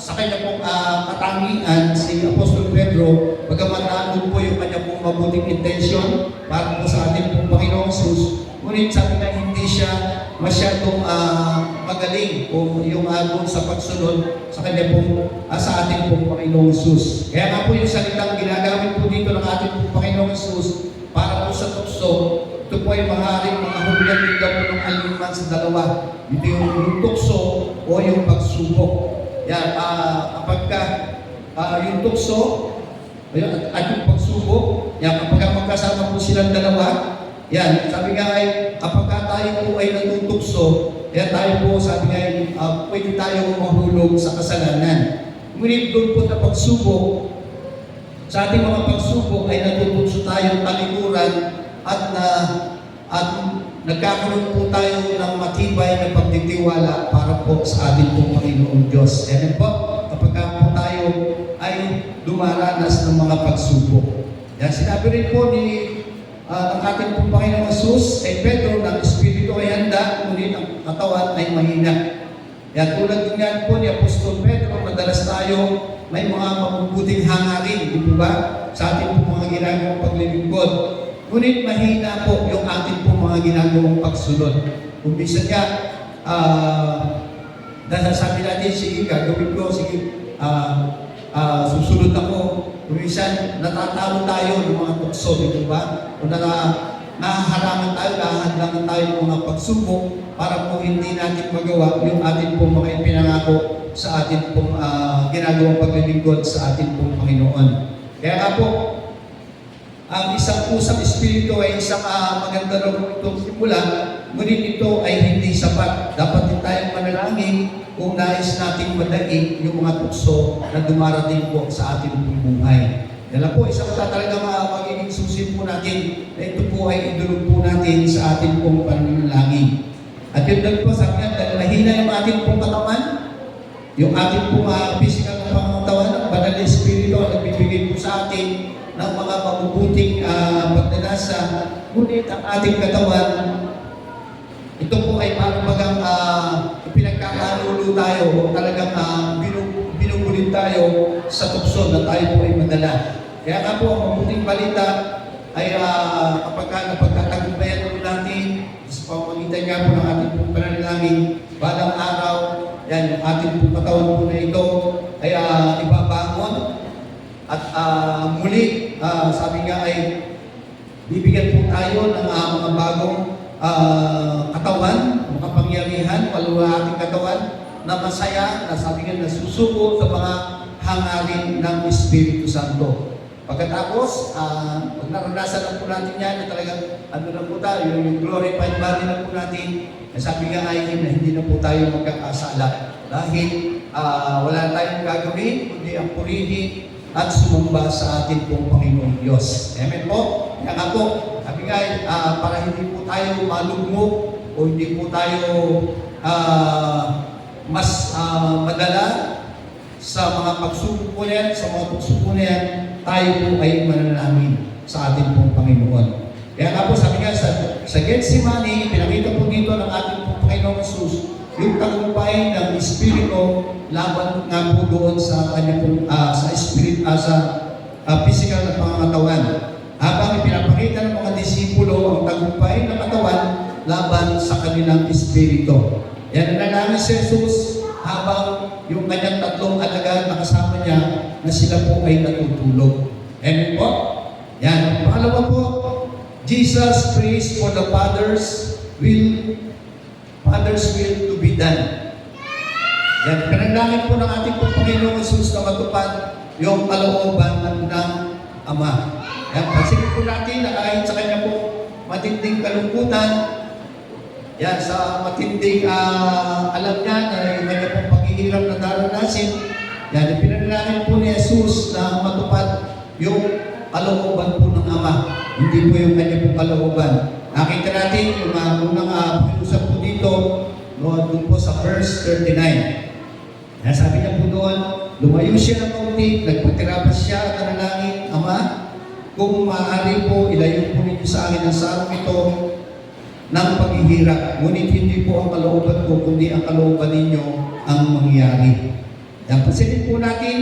sa kanya pong katangian, si Apostol Pedro, bagamat naandun po yung kanya pong mabuting intention para po sa ating pong Panginoong Jesus, ngunit sabi na hindi siya masyadong magaling o yung doon sa pagsunod sa kanya pong sa ating pong Panginoong Jesus. Kaya nga po yung salitang ginagamit po dito ng ating pong Panginoong Jesus para po sa tukso, ito po ay maaaring makahulugan dito po ng aliman sa dalawa. Ito yung tukso o yung pagsubok. Yan, kapag yung tukso at yung pagsubok, yan, kapag magkasama po silang dalawa, yan, sabi nga ay, kapag tayo po ay natutukso, yan tayo po, sabi nga ay, pwede tayo mahulog sa kasalanan. Ngunit doon po na pagsubok, sa ating mga pagsubok ay natutukso tayo talikuran at nagkakaroon po tayo ng matibay na pagtitiwala para po sa ating pong Panginoong Diyos. Amen po, kapag po tayo ay dumaranas ng mga pagsubok. Yan, sinabi rin po ng ating pong Panginoong Jesus kay Pedro na ang Espiritu ay handa, ngunit ang katawan ay mahina. Yan, tulad din yan po ni Apostol Pedro, madalas tayo may mga mabubuting hangarin, di po ba? Sa ating po mga ginagawang paglilingkod. Ngunit mahina po yung ating po mga ginagawang pagsunod. Kung bisa niya, dahil sabi natin, sige, gagawin ko, sige, susunod ako. Kung minsan, natatalo tayo ng mga tukso, di ba? Kung nahaharangan tayo, nahahadlangan tayo ng mga pagsubok para po hindi natin magawa yung ating pong mga ipinangako sa ating pong ginagawang paglilingkod sa ating pong Panginoon. Kaya nga po, ang isang usang espiritu ay isang maganda rin itong simula, ngunit ito ay hindi sapat. Dapat din tayong manalangin kung nais nating madaig yung mga tukso na dumarating po sa ating buhay. Yan po, isang talagang magiging susi po natin na ito po ay idulog po natin sa ating pong pananalangin. At yun lang po, sabi nga, dahil mahina yung ating pong katawan, yung ating pong physical na pangatawan, ang banal na espiritu ang nagbibigay po sa atin ng mga mabubuting pagdanasa, ngunit ang ating katawan, ito po ay parang bagang pinagkakalulo tayo o talagang binubulit tayo sa tukso na tayo po ay madala. Kaya nga po, ang mabuting balita ay kapag napagkatagumpayan po natin sa pamamagitan nga po ng ating pong pananalangin, balang araw, yan, yung ating pong katawan po na ito ay ibabangon at muli, sabi nga ay bibigyan po tayo ng mga bagong katawan, makapangyarihan, walo ating katawan na masaya, na sabi nga nasusuko sa mga hangarin ng Espiritu Santo. Pagkatapos, pag naranasan na po natin yan, na talagang ano na po tayo, yung glorified body na po natin, sabi nga ay hindi na po tayo magkakasala. Dahil wala tayong gagawin, kundi ang purihin at sumamba sa ating pong Panginoong Diyos. Amen po? Kaya nga po, sabi nga, para hindi po tayo malugmok o hindi po tayo mas madala sa mga pagsubok po yan, sa mga pagsubok na yan, tayo po ay mananalangin sa ating pong Panginoon. Kaya nga po, sabi nga, sa Getsemani, pinakita po dito ng ating pong Panginoong Jesus, yung tagumpay ng Espiritu laban nga po doon sa kanya pong, sa Espiritu, sa physical na pangangatawan. Habang ipinapakita ng mga disipulo ang tagumpay ng katawan laban sa kanilang Espiritu. Yan ang nangyari si Jesus habang yung kanyang tatlong alagad na kasama niya na sila po ay natutulog. Amen po? Yan. Pangalawa po, Jesus prays for the Father's will to be done. Yan. Pinanalangin po ng ating Panginoong Jesus na matupad yung kalooban ng Ama. Yan. Pansinin po natin na kahit sa kanya po matinding kalungkutan, yan, sa matinding alam niya na yung kanya pong paghihirap na daranasin, yan, pinanalangin po ni Jesus na matupad yung kalooban po ng Ama. Hindi po yung kanya pong kalooban. Nakita natin yung unang pakiusap po dito, doon po sa verse 39. Yan, sabi niya po doon, lumayo siya ng kaunti, nagpatirapas siya at nanalangin, Ama, kung maaari po, ilayo po ninyo sa akin ang sarong ito ng paghihirap. Ngunit hindi po ang kalooban ko, kundi ang kalooban ninyo ang mangyari. Yan, pansinin po natin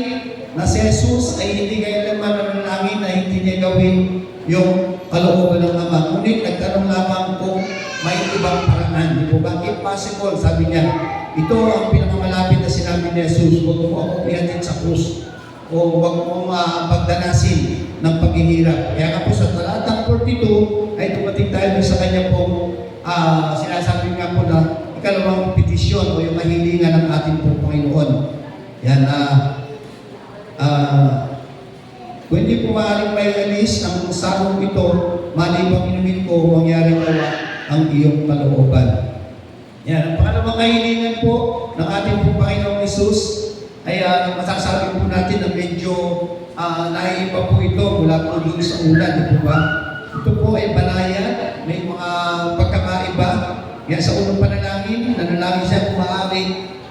na si Jesus ay hindi kailanman nanalangin na hindi niya gawin yung kalooban ng Ama. Ngunit nagtanong lamang kung may ibang paraan. Di po ba? Impossible, sabi niya. Ito ang pinakamalapit na sinabi ni Jesus. Huwag mo akong ihatid sa krus o huwag mong pagdanasin ng paghihirap. Kaya nga po sa talatang 42 ay tumating tayo sa kanya pong sinasabi nga po na ikalawang petisyon o yung mahilingan ng ating pong Panginoon. Yan, kung hindi po maaaring may alis ng sarong ito, malibang inumin ko, mangyaring gawa ang iyong kalooban. Yan, ang pangalawang kahilingan po ng ating pong Panginoong Jesus ay masasabi po natin na medyo naiiba po ito mula po doon sa ulan, di po ba? Ito po ay banaya, may mga pagkakaiba Yan sa unang panalangin, nanalangin siya kung maaari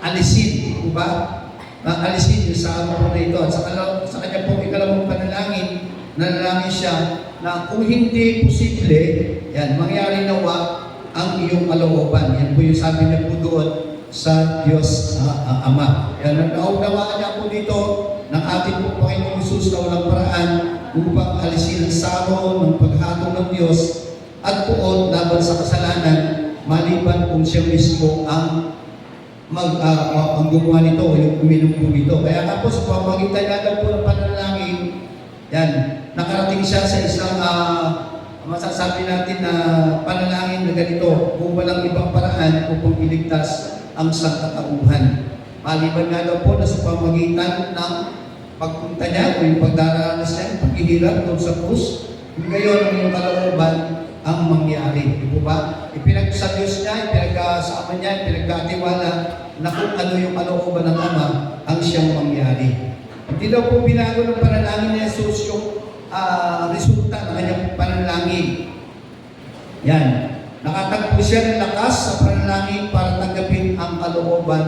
alisin, di ba? Alisin yung sa ano na ito. At sa kanya po ikalawang panalangin, nanalangin siya na kung hindi posible, yan, mangyari nawa ang iyong kalooban. Yan po yung sabi niya po doon sa Diyos Ama. Yan, naunawaan niya po dito ng ating po Panginoong Hesus na walang paraan upang alisin ang saro ng paghatong ng Diyos at tuon laban sa kasalanan maliban kung siya mismo ang ang gumawa nito o yung uminom po nito. Kaya nga po sa pamamagitan natin po ng panalangin, yan, nakarating siya sa isang masasabi natin na panalangin na ganito kung walang ibang paraan upang iligtas ang sangkatauhan. Maliban nga daw po na sa pamamagitan ng pagpunta niya o yung pagdaranas niya, yung paghihirap doon sa krus, ngayon ang iyong kalooban ang mangyari. Di po ba? Sa Diyos niya, sa Ama niya, pinagkatiwala na kung ano yung kalooban ng Ama ang siyang mangyari. Hindi daw po binago ng panalangin ni Jesus yung resulta ng kanyang panalangin. Yan. Nakatagpo siya ng lakas sa panalangin para tanggapin ang kalooban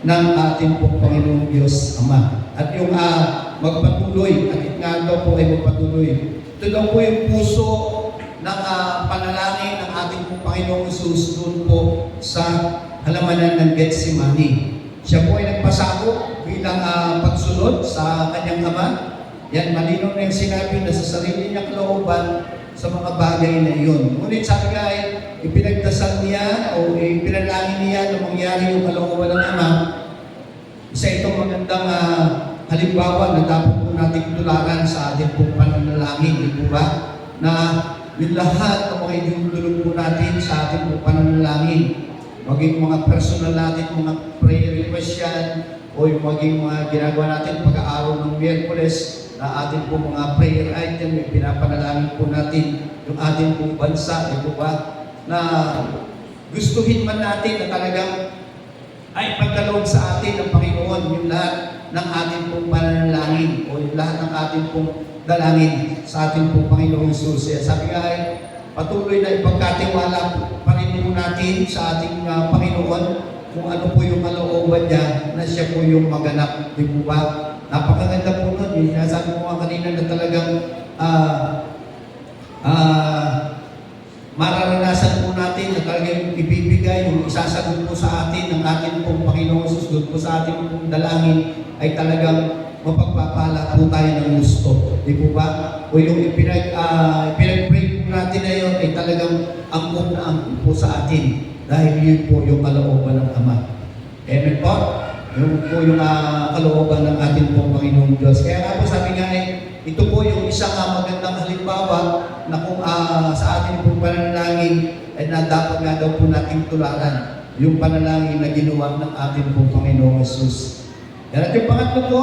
ng ating pong Panginoong Diyos Ama. At yung magpatuloy, at nga daw po ay magpatuloy. Ito daw po yung puso ng panalangin ng ating pong Panginoong Jesus doon po sa halamanan ng Getsemani. Siya po ay nagpasako bilang pagsunod sa kanyang Ama. Yan, malinaw na yung sinabi na sa sarili niyang kalooban sa mga bagay na iyon. Ngunit sabi nga ay ipinagdasal niya o ipinalangin niya na mangyari yung kalooban ng Ama. Isa itong magandang halimbawa na dapat po natin tularan sa ating pong pananalangin. Di po ba? Na yung lahat ng mga idinudulog po natin sa ating pong pananalangin, maging mga personal natin, mga prayer request yan, o yung maging mga ginagawa natin pag-aaral ng Miyerkules na ating pong mga prayer item, yung pinapanalangin po natin yung ating pong bansa, di po ba? Na gustuhin man natin na talagang ay pagkaloob sa atin ng Panginoon yung lahat ng ating pong pananalangin o yung lahat ng ating pong dalangin sa ating pong Panginoong Jesus. Sabi nga ay patuloy na ipagkatiwala pa rin po natin sa ating Panginoon kung ano po yung kalooban niya na siya po yung maganap. Di po ba? Napakaganda po nun. Yung sinasabi ko nga kanina na talagang mararanasan po natin na talagang ibibigay yung isasagot po sa atin ng ating pong Panginoong Jesus doon po sa ating pong dalangin ay talagang mapagpapala po tayo ng gusto. Di po ba? O yung ipinag-pray po natin na yun ay talagang angkop na angkop po sa atin dahil yun po yung kalooban ng Ama. Amen po? Yun po yung kalooban ng ating pong Panginoong Diyos. Kaya nga po sabi nga ito po yung isang magandang halimbawa na kung sa ating pong panalangin ay na dapat nga daw po nating tularan yung panalangin na ginawa ng ating pong Panginoong Jesus. Yan at yung pangatlo po,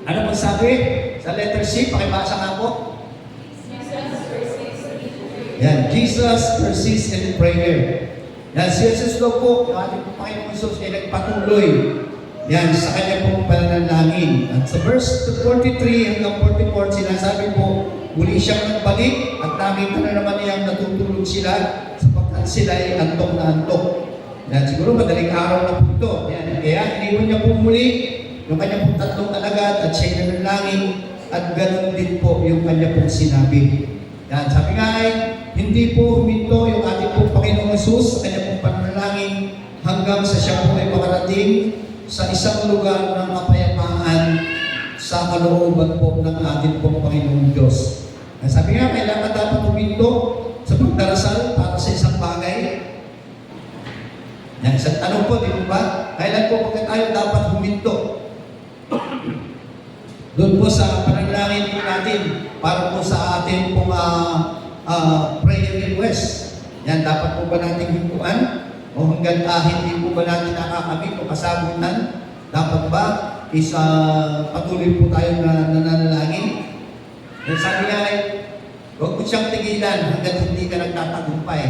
ano pong sabi? Sa letter C, pakibasa nga po. Yan, Jesus persists in prayer. Yan, si Jesus daw po, yung ating pong Panginoong Jesus ay nagpatuloy yan sa kanya pong pananalangin. At sa verse 43 hanggang 44, sinasabi po, muli siyang nagbalik at nakita na naman niyang natutulog sila sapagkat sila ay antok na antok. Yan, siguro madaling araw na po ito. Yan, kaya iniwan niya po muli yung kanya pong tatlong alagad at siya'y nanalangin at ganoon din po yung kanya pong sinabi. Yan, sabi nga ay, hindi po huminto yung ating pong Panginoong Jesus sa kanya pong pananalangin hanggang sa siya po ay makarating sa isang lugar ng kapayapaan sa kalooban po ng ating pong Panginoong Diyos. Sabi nga, kailangan dapat huminto sa pagdarasal para sa isang bagay. Yan, isang tanong po, di ba? Kailan po bakit tayo dapat huminto? Doon po sa panalangin po natin para po sa ating pong prayer request. Yan, dapat po ba natin hintuan? O hanggang hindi po ba natin nakakamit o kasabutan? Dapat ba patuloy po tayo na nananalangin? Yan, sabi nga ay, huwag mo siyang tigilan hanggang hindi ka nagtatagumpay,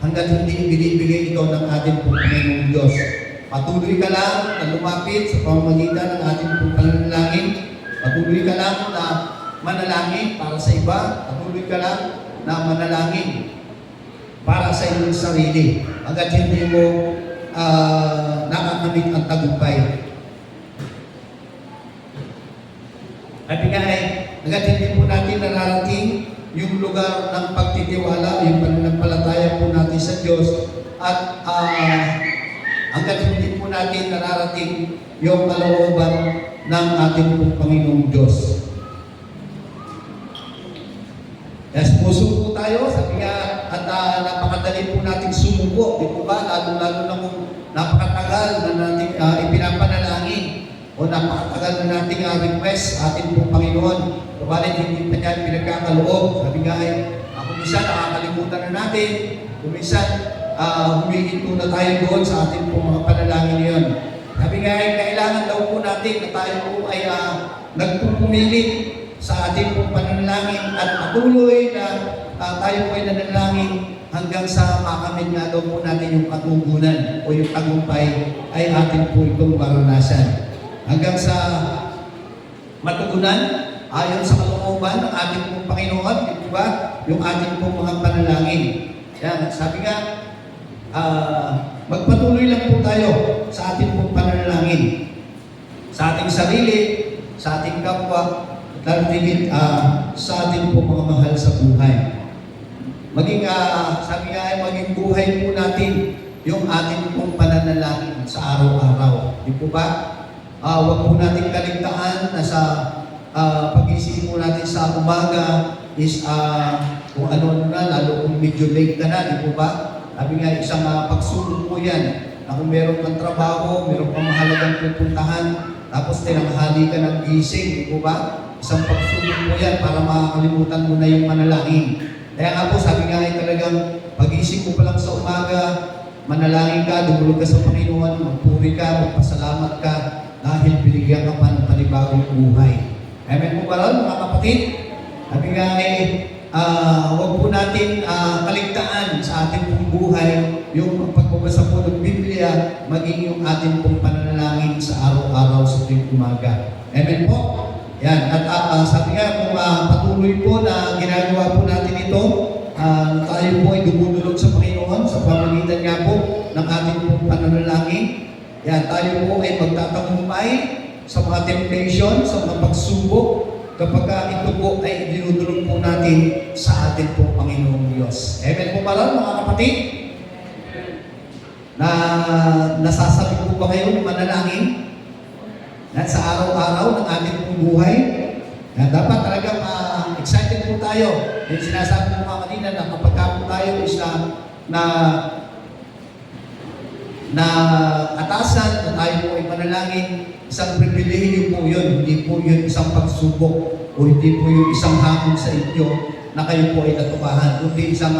hanggang hindi binibigay ito ng ating pong Panginoong Diyos. Patuloy ka lang na lumapit sa pamamagitan ng ating pong pananalangin. Patuloy ka lang na manalangin para sa iba. Patuloy ka lang na manalangin para sa inyong sarili hanggat hindi mo nakakamit ang tagumpay. At nga hanggat hindi po natin nararating yung lugar ng pagtitiwala, yung pananampalataya po natin sa Diyos, at hanggat hindi po natin nararating yung kalooban ng ating pong Panginoong Diyos. Yes, puso po tayo, sabi nga, at napakadali po nating sumuko, di po ba? Lalo-lalo na kung napakatagal na natin ipinapanalangin o napakatagal na nating request ating pong Panginoon. Kabalit, hindi pa niya pinagkakaloob. Sabi nga kung minsan nakakalimutan na natin, kung minsan humihinto na tayo doon sa ating pong mga panalangin ngayon. Sabi nga kailangan daw po natin na tayo po ay nagpupumilit sa ating pong pananalangin at patuloy na tayo po ay nanalangin hanggang sa makamit nga daw po natin yung katugunan o yung tagumpay ay atin po itong maranasan. Hanggang sa matugunan ayon sa kalooban ng ating pong Panginoon, di ba? Yung ating pong mga panalangin. Yan, sabi nga, magpatuloy lang po tayo sa ating pong pananalangin. Sa ating sarili, sa ating kapwa, at lalo din sa ating pong mga mahal sa buhay. Maging, sabi nga maging buhay po natin yung ating pong pananalangin sa araw-araw. Di po ba? Huwag po natin kaligtaan na sa pag-isip po natin sa umaga is kung ano na, lalo kung medyo late ka na, di po ba? Sabi nga, isang pagsubok po yan, na kung meron kang trabaho, meron kang mahalagang pupuntahan, tapos tinanghali ka ng gising, di po ba? Isang pagsubok po yan para makakalimutan mo na yung manalangin. Kaya nga po, sabi nga talagang pag-isip mo pa lang sa umaga, manalangin ka, dumulog ka sa Panginoon, magpuri ka, magpasalamat ka, dahil binigyan ka pa ng panibagong buhay. Amen po ba ron, mga kapatid? Sabi nga huwag po natin kaligtaan sa ating pong buhay yung pagbabasa po ng Biblia, maging yung ating pong pananalangin sa araw-araw sa tuwing umaga. Amen po? Yan. At sabi nga, kung patuloy po na ginagawa po natin ito, tayo po ay dumudulog sa Panginoon sa pamamagitan nga po ng ating pong pananalangin. Yan, tayo po ay magtatagumpay sa mga temptation, sa mga pagsubok, kapag ito po ay dinudulog po natin sa ating pong Panginoong Diyos. Amen po ba lang, mga kapatid? Na nasasabi po ba kayo ng manalangin? Yan, sa araw-araw ng ating pong buhay? Yan, dapat talagang excited po tayo. Yung sinasabi ko mga kanina na kapag po tayo is na atasan, na tayo po ay manalangin, isang pribilehiyo po yun, hindi po yun isang pagsubok o hindi po yun isang hamon sa inyo na kayo po ay natupahan. Kundi isang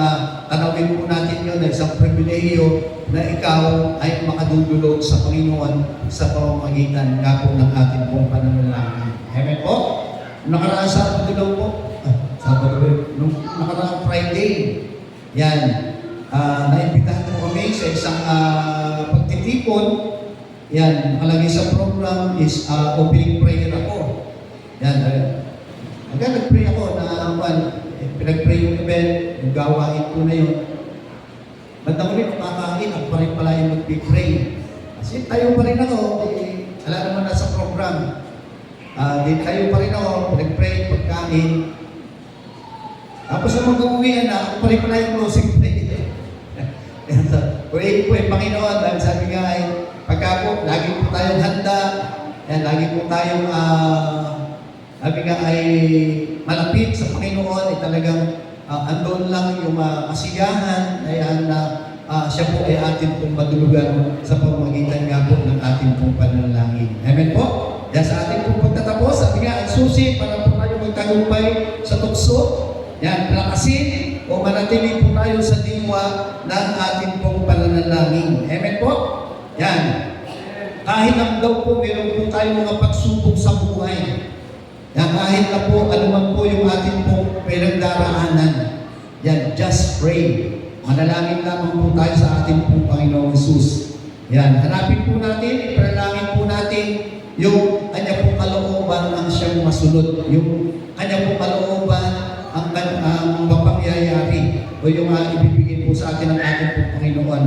tanawin po natin yun na isang pribilehiyo na ikaw ay makadudulog sa Panginoon sa pamamagitan nga po ng ating pong pananalangin. Amen po? Nakaraang Sabado daw po, nung nakaraang Friday, yan, naimbitahan po kami sa isang pagtitipon. Yan, nakalagay sa program is opening prayer ako. Yan, hanggang nag-pray ako na pinag-pray yung event, yung gawain ko na yun. Ba't ako rin kumakain, ako pa rin pala yung mag-pray. Kasi tayo pa rin ako, alam naman na sa program. Tayo pa rin ako, pinag-pray, pagkain. Tapos nung mag-uwian na, ako pa rin pala yung closing prayer. Kuya po yung Panginoon, dahil sabi nga pagka po, lagi po tayong handa, yan, lagi po tayong, sabi nga ay malapit sa Panginoon, ay talagang andon lang yung kasiyahan, ayan na siya po ay atin pong madulugan sa pamamagitan nga po ng ating pong panalangin. Amen po? Yan, sa ating pong pagtatapos, sabi nga, ang susi para po tayo magtagumpay sa tukso, yan, palakasin o manatili po tayo sa diwa ng ating pong pananalangin. Amen po? Yan. Kahit ang daw po meron po tayong mga pagsubok sa buhay. Yan, kahit na po anuman po yung ating pong pinagdaraanan. Yan, just pray. Manalangin lamang po tayo sa ating pong Panginoong Jesus. Yan, hanapin po natin, ipanalangin po natin yung kanya pong kalooban ang siyang masunod. Yung kanya pong kalooban ang mapangyayari o yung ibibigay po po sa atin ng ating pong Panginoon.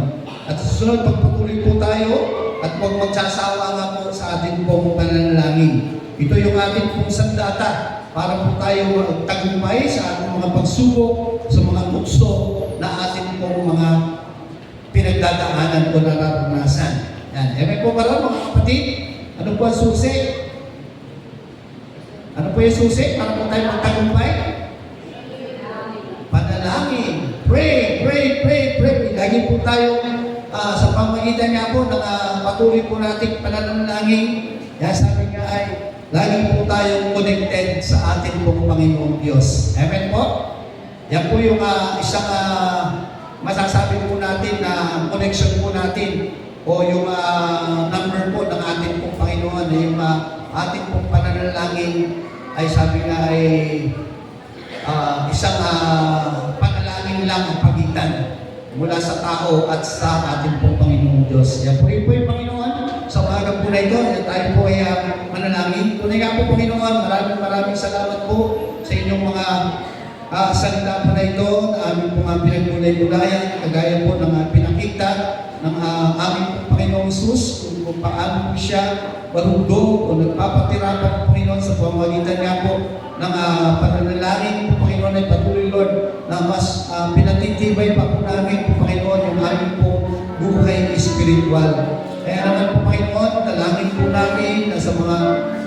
At sa susunod, pagpatuloy po tayo at huwag magsasawa nga po sa ating pong pananalangin. Ito yung ating pong sandata para po tayo magtagumpay sa ating mga pagsubok, sa mga tukso na ating pong mga pinagdadaanan o nararanasan. Yan. Amen po ba mga kapatid? Ano po ang susi? Ano po yung susi para po tayo magtagumpay? Panalangin. Pray, pray, pray, pray. Lagi po tayo sa pamagitan nga po ng patuloy po nating pananalangin. Yan sabi nga ay lagi po tayong connected sa ating pong Panginoong Diyos. Amen po? Yan po yung isang masasabi po natin na connection po natin o yung number po ng ating pong Panginoon, yung ating pong pananalangin ay sabi nga ay isang panalangin lang ang pagitan mula sa tao at sa ating pong Panginoong Diyos. Yan po yung Panginoon. Sa umaga po na ito, tayo po ay manalangin. Tunay nga po Panginoon, maraming salamat po sa inyong mga salita po na ito na aming pong pinagmulay-mulayan, kagaya po ng pinakita ng aming Panginoong Jesus, kung paano po siya barugdo o nagpapatirapan po Panginoon sa pamamagitan nga po ng pananalangin po Panginoon ay patuloy Lord na mas pinatitibay pa po namin po Panginoon yung aming po buhay espiritual. Kaya naman po Panginoon, dalangin po namin na sa mga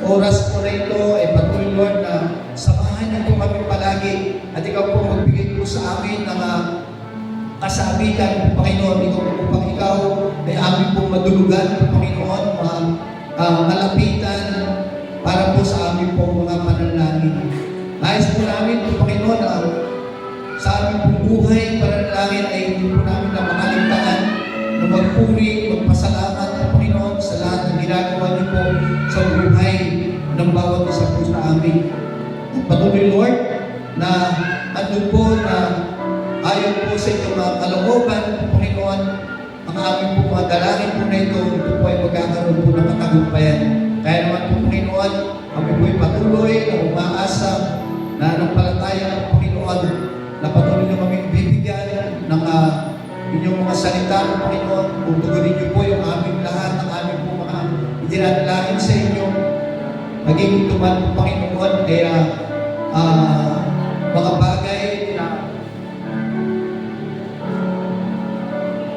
oras po na ito ay patuloy Lord na samahan niyo po kami palagi at ikaw po magbigay po sa amin ng kasabitan po Panginoon, upang ikaw ay amin po madulugan po Panginoon, malapitan para po sa amin po mga panalangin. Nais po namin po Panginoon na sa aming pong buhay panalangin ay hindi po namin na makaligtaan na magpuri, magpasalamat po Panginoon sa lahat ng ginagawa niyo po sa buhay ng bawat isa po sa amin. At patuloy Lord na andun po na ayon po sa inyong mga kalooban po Panginoon, ang aming po mga dalangin po na ito po ay magkakaroon po ng katagumpayan. Kaya naman po Panginoon, kami po ay patuloy na umaasa na nanampalataya ng Panginoon na patuloy na kami bibigyan ng inyong mga salita ng Panginoon. Tutugunin niyo po yung aming lahat ng aming po mga idinadalangin sa inyo. Maging tuman po Panginoon, kaya mga bagay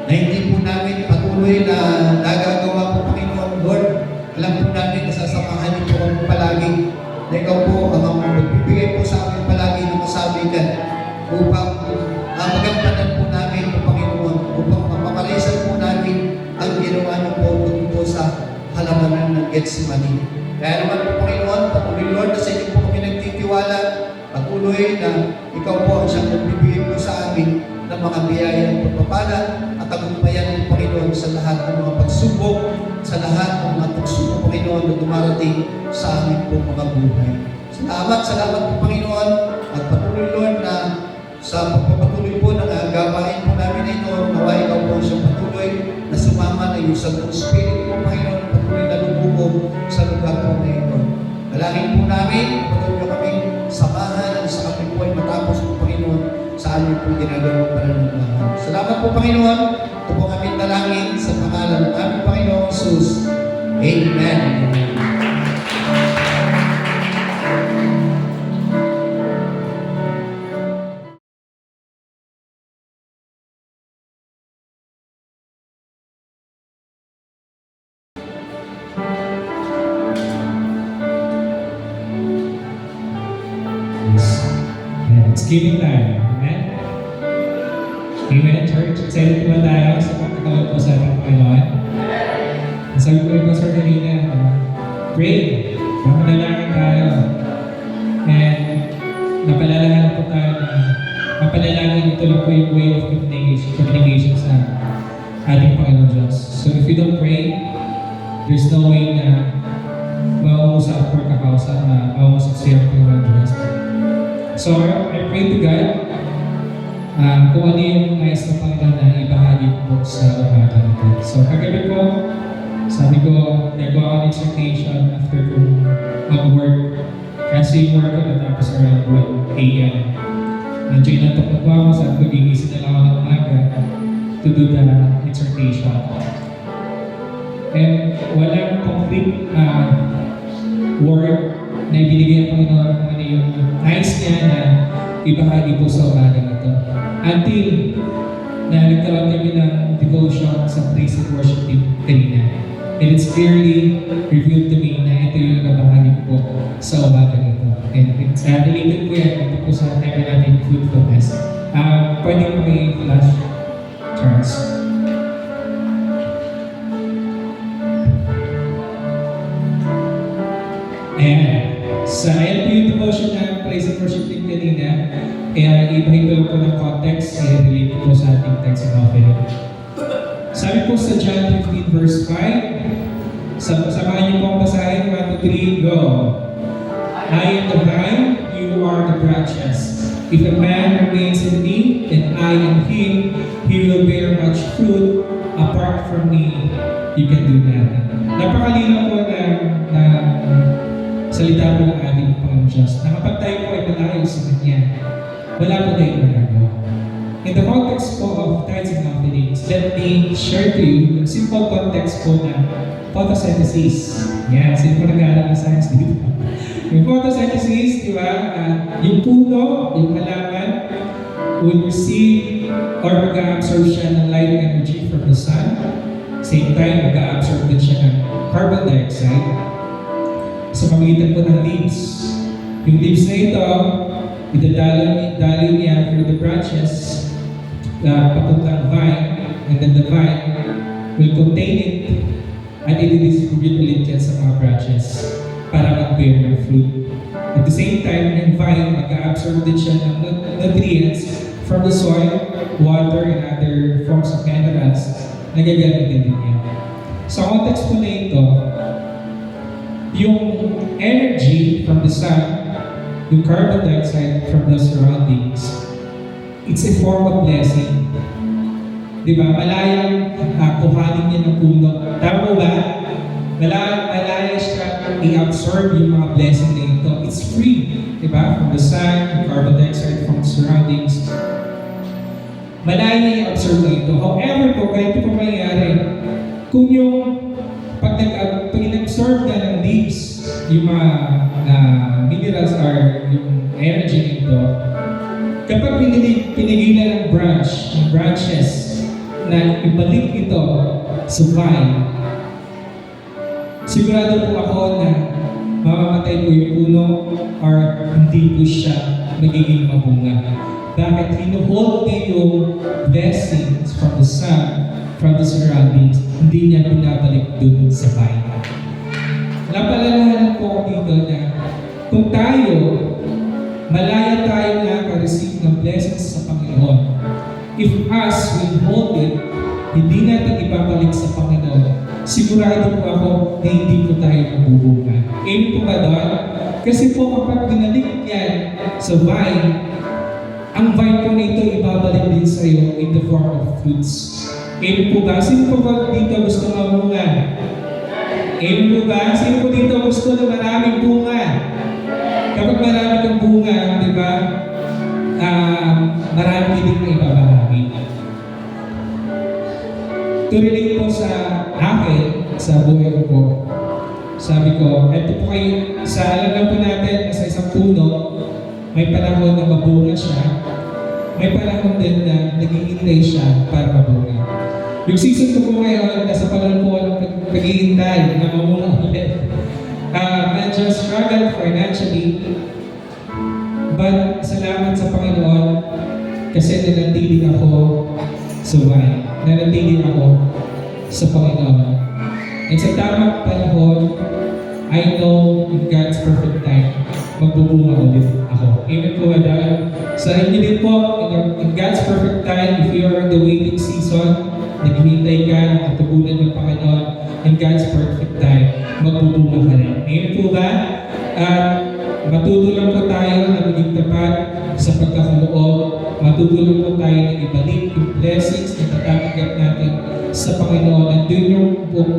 na hindi po namin patuloy na nagagawa po Panginoon Lord. Alam po namin na sasamahan niyo po kami palagi na ikaw po ang magbibigay po sa amin palagi ng kasabihan upang magampanan po namin po Panginoon, upang mapapalisan po namin ang ginawa niyo po tungkol po sa halamanan ng Getsemani. Kaya naman po Panginoon, patuloy Lord na sa inyo po kami nagtitiwala, patuloy na ikaw po ang siyang magbibigay po sa amin ng mga biyayang pagpapala at tagumpayan po Panginoon sa lahat ng mga pagsubok, sa lahat ng mga pagsubok Panginoon na dumarating sa amin po mga buhay. Salamat po Panginoon at patuloy Lord na sa pagpapatuloy po ng gawain po namin na ito, nawa ikaw po siyang patuloy na sumama na yung Santo Espiritu po Panginoon, patuloy na lumubog sa lugar po na ito. Dalangin po namin, patuloy nyo kaming samahan sa kami po ay matapos po Panginoon sa amin po ginagawang pananalangin. Salamat po Panginoon, ito po kami dalangin sa pangalan ng aming Panginoong Jesus. Amen. It's giving time. Amen? Amen, church. Excited po ba tayo sa pagkakawal po sa ating Panginoon? Sabi ko yung Pastor kanina, pray. Mapanalangin tayo. And napalalahan po tayo na mapanalangin ito lang po yung way of communication sa ating Panginoon Diyos. So if you don't pray, there's no way na mauusap or mauusap siya ang Panginoon Diyos. So I pray to God kung ano yung nais ng Panginoon na ibahagi po sa umaga natin. So kagabi po, sabi ko, nagawa ko ng exhortation after ko mag-work. Kasi yung work ko natapos around 1 a.m. medyo inantok na po ako, sabi ko, gigising na lang ako ng umaga to do the exhortation. And walang complete word na ibinigay ang Panginoon kung ano yung nice niya na ibahagi po sa umaga na ito. Until na nagkaroon kami ng devotion sa praise and worship team kanina. And it's clearly revealed to me na ito yung nabahagi ko po sa umaga na ito. And it's related po yan ito po sa time natin fruitfulness. Pwede po may flash charts. Ayan. Ayan po yung devotion na praise and worship team kanina. Kaya ibahin ko lang po ng context, relate po sa ating text and offering. Sabi po sa John 15 verse 5, samahan niyo po ang basahin, 1, 2, 3, go! I am the vine, you are the branches. If a man remains in me, and I in him, he will bear much fruit. Apart from me, you can do nothing. Napakalinaw po na salita po ng ating Panginoon Diyos. Na kapag tayo po ay malayo sa Kanya, wala po tayong magagawa. In the context po of tithes and offerings, let me share to you yung simple context po na photosynthesis. Yan, sino po nag-aaral ng science dito? Yung photosynthesis, di ba? Yung puno, yung halaman, will receive or mag-absorb siya ng light energy from the sun. Same time, mag-absorb din siya ng carbon dioxide sa pamagitan po ng leaves. Yung leaves na ito, idadalo niya through the branches papuntang vine, and then the vine will contain it at i-distribute ulit yan sa mga branches para mag-bear ng fruit. At the same time, yung vine, mag-absorb din siya ng nutrients from the soil, water, and other forms of minerals na gagamitin din niya. Sa context po na ito, yung energy from the sun, yung carbon dioxide from the surroundings, it's a form of blessing. Di ba? Malayang kuhanin niya ng puno. Tama ba? Malaya siya i-absorb yung mga blessing na ito. It's free. Di ba? From the sun, carbon dioxide from the surroundings. Malaya niya i-absorb na ito. However po, ganito po mangyayari. Kung yung pag in-absorb na ng leaves, yung mga minerals or yung energy nito, kapag pinigilan ng branches na ibalik ito sa vine, sigurado po ako na mamamatay po yung puno or hindi po siya magiging mabunga. Bakit? Hinuhold niya yung blessings from the sun, from the surroundings, hindi niya binabalik dun sa vine. Napalalahanan po ako dito na kung tayo, malaya tayo na ka-receive ng blessings sa Panginoon. If us will hold it, hindi natin ibabalik sa Panginoon, sigurado po ako na hindi po tayo mabubunga. Aim po ba doon? Kasi po kapag binalik yan sa vine, ang vine po na ito ibabalik din sa iyo in the form of fruits. Aim po ba? Sino po ba dito gusto mamunga? Aim po ba? Sino po dito gusto na maraming bunga? Kapag marami kang bunga, di ba, marami din na ibabahagi. To relate po sa akin, sa buhay ko po, sabi ko, eto po kayo, sa alam po natin na sa isang puno, may panahon na mabunga siya, may panahon din na naghihintay siya para mabunga. Yung season ko po ngayon, nasa panahon po ng paghihintay na mamunga ulit. Medyo struggle financially, but salamat sa Panginoon kasi nanatili ako sa vine. Nanatili ako sa Panginoon. And sa tamang panahon, I know in God's perfect time, magbubunga ulit ako. Amen po ba dahil sa inyo din po, in God's perfect time, if you are in the waiting season, naghihintay ka, nakatugunan ng Panginoon, in God's perfect time, magbubunga ka rin. Amen po ba? At matutulong po tayo na maging tapat sa pagkakaloob. Matutulong po tayo na ibalik yung blessings na natatanggap natin sa Panginoon. At doon yung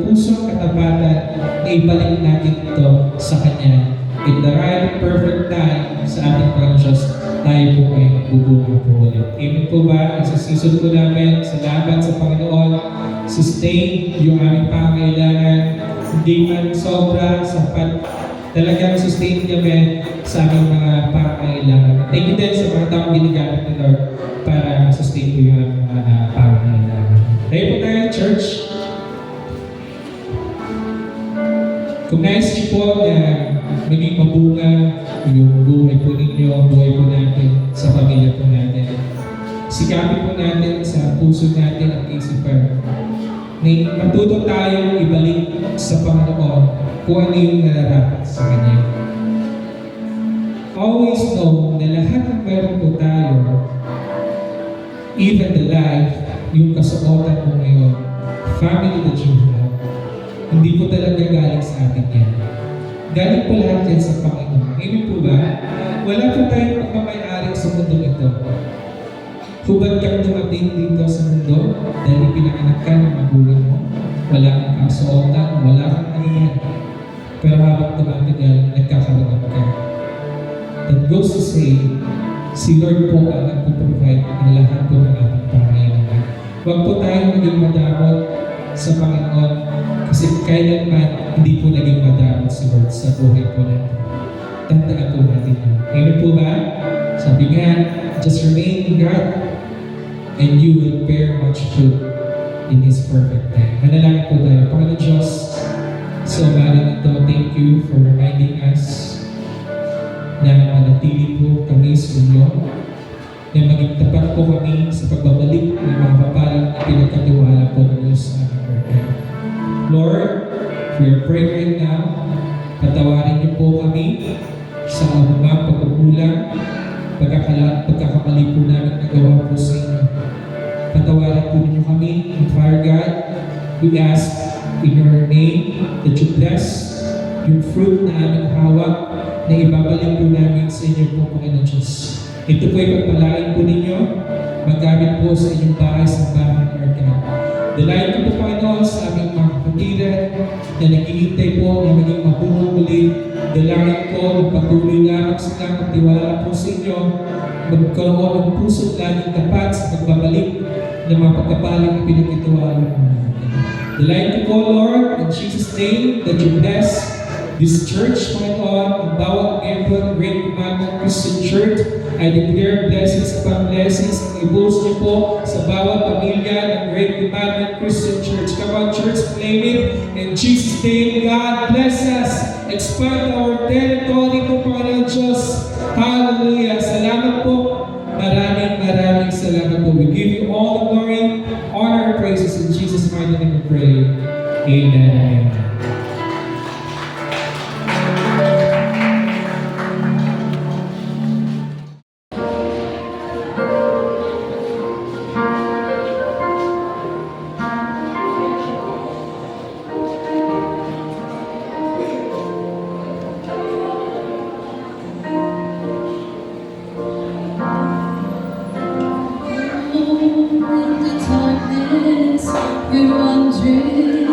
pusong katapatan na ibalik natin ito sa Kanya in the right perfect time sa ating Panginoon Diyos, tayo po ay bubunga po ulit. Amen po ba? Sa season po namin, salamat sa Panginoon, sustain yung aming pangangailangan, hindi man sobra, sapat, talagang sustain kami sa aming mga pangangailangan. Thank you din sa mga taong ginagamit ni Lord para sustain po yung aming mga pangangailangan. Tayo po tayo, church. Kung nais niyo po na maging mabunga yung buhay po ninyo, buhay po natin, sa pamilya po natin, sikapin po natin sa puso natin at isipan. Matuto tayong ibalik sa Panginoon kung ano yung nararapat sa Kanya. Always know na lahat ng meron po tayo, even the life, yung kasuotan mo ngayon, family that you have, hindi po talaga galing sa atin yan. Galing po lahat yan sa Panginoon. Amen po ba? Wala po tayong pagmamayari sa mundo ito. Hubad kang dumating dito sa mundo dahil ipinanganak ka ng magulang mo. Wala kang kasuotan, wala kang ano. Pero habang tumatagal, nagkakaroon ka. That goes to say, si Lord po ang nagpo-provide ng lahat po ng ating pangangailangan. Huwag po tayong maging madamot sa Panginoon kasi kailanman hindi po naging madamot si Lord sa buhay po natin. Tandaan po natin yun. Amen po ba? Sabi nga, just remain in God and you will bear much fruit in His perfect time. Manalangin po tayo. Panginoon Diyos, sa umaga nito, thank you for reminding us na manatili po kami sa inyo, na maging tapat po kami sa pagbabalik ng mga papalang na pinagkatiwala po ninyo sa aming birthday. Lord, we are praying right now, patawarin niyo po kami sa anumang pagkukulang, pagkakamali po namin nagawa po sa inyo. Patawarin po ninyo kami, and Father God, we ask in your name that you bless yung fruit na aming hawak na ibabalik po namin sa inyo po, Panginoon Diyos. Ito po ay pagpalain po ninyo, magamit po sa inyong bahay sa bahay ng Lord God. Dalayan ko po, Panginoon, sa aming mga kapatiran na naghihintay po na maging mabuhay ulit. Dalayan ko na patuloy lamang silang magtiwala po sa inyo, magkaroon ng puso laging tapat sa pagbabalik ng mga pagkapaling na pinagkitiwala mo natin. Dalayan ko po, Lord, in Jesus' name, that you bless this church, Panginoon, ang bawat member ng Great Commandment Christian Church. I declare blessings upon blessings ang ibus niyo po sa bawat pamilya ng Great Commandment Christian Church. Come on, church, claim it. In Jesus' name, God bless us. Expand our territory po, Panginoon Diyos. Hallelujah. Salamat po. Maraming salamat po. We give you all the glory, honor, and praises in Jesus' mighty name we pray. Amen. The darkness, we're wondering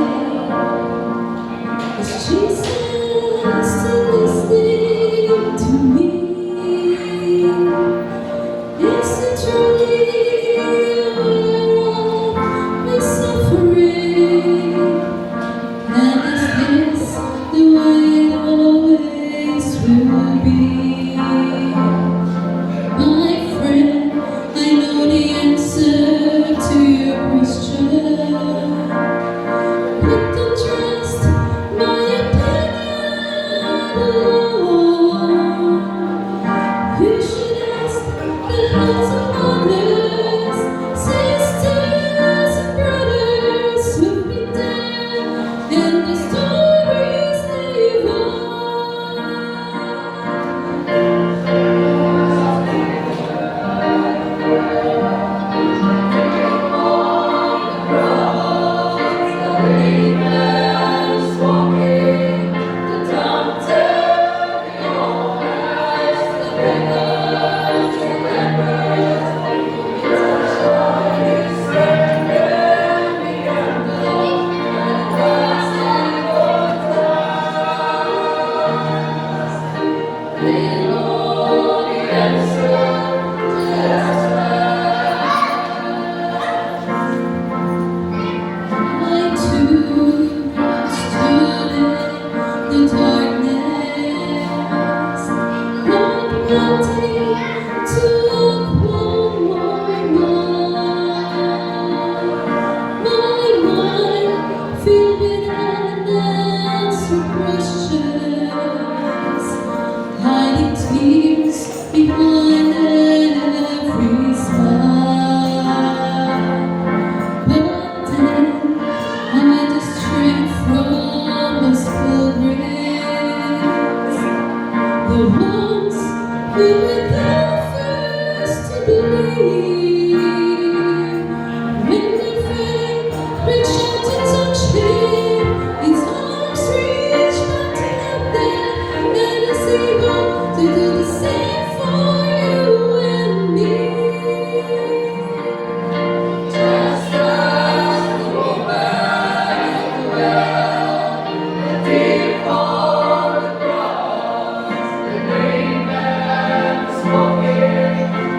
Hiding tears behind every smile. But then I met the strength from the full grace. The ones who were the first to believe. When my faith reached out to touch Him, His arms reached out to help them, and is able to do the same for you and me. Just as the woman at the well, the deep on the cross, the lame man was walking,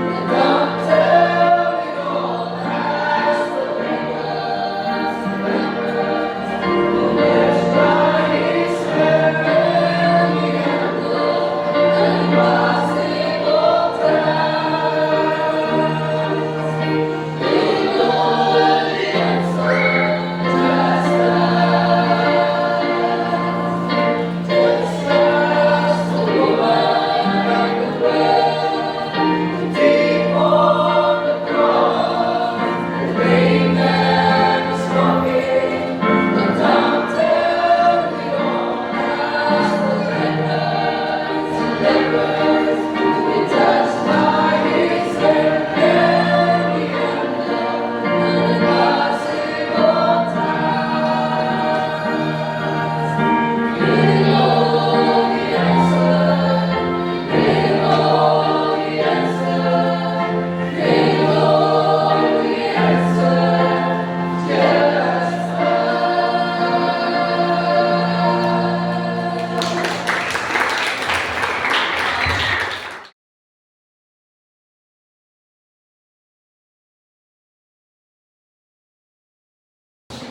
the doctor with all has the lepers, the lepers by his hand, and was able to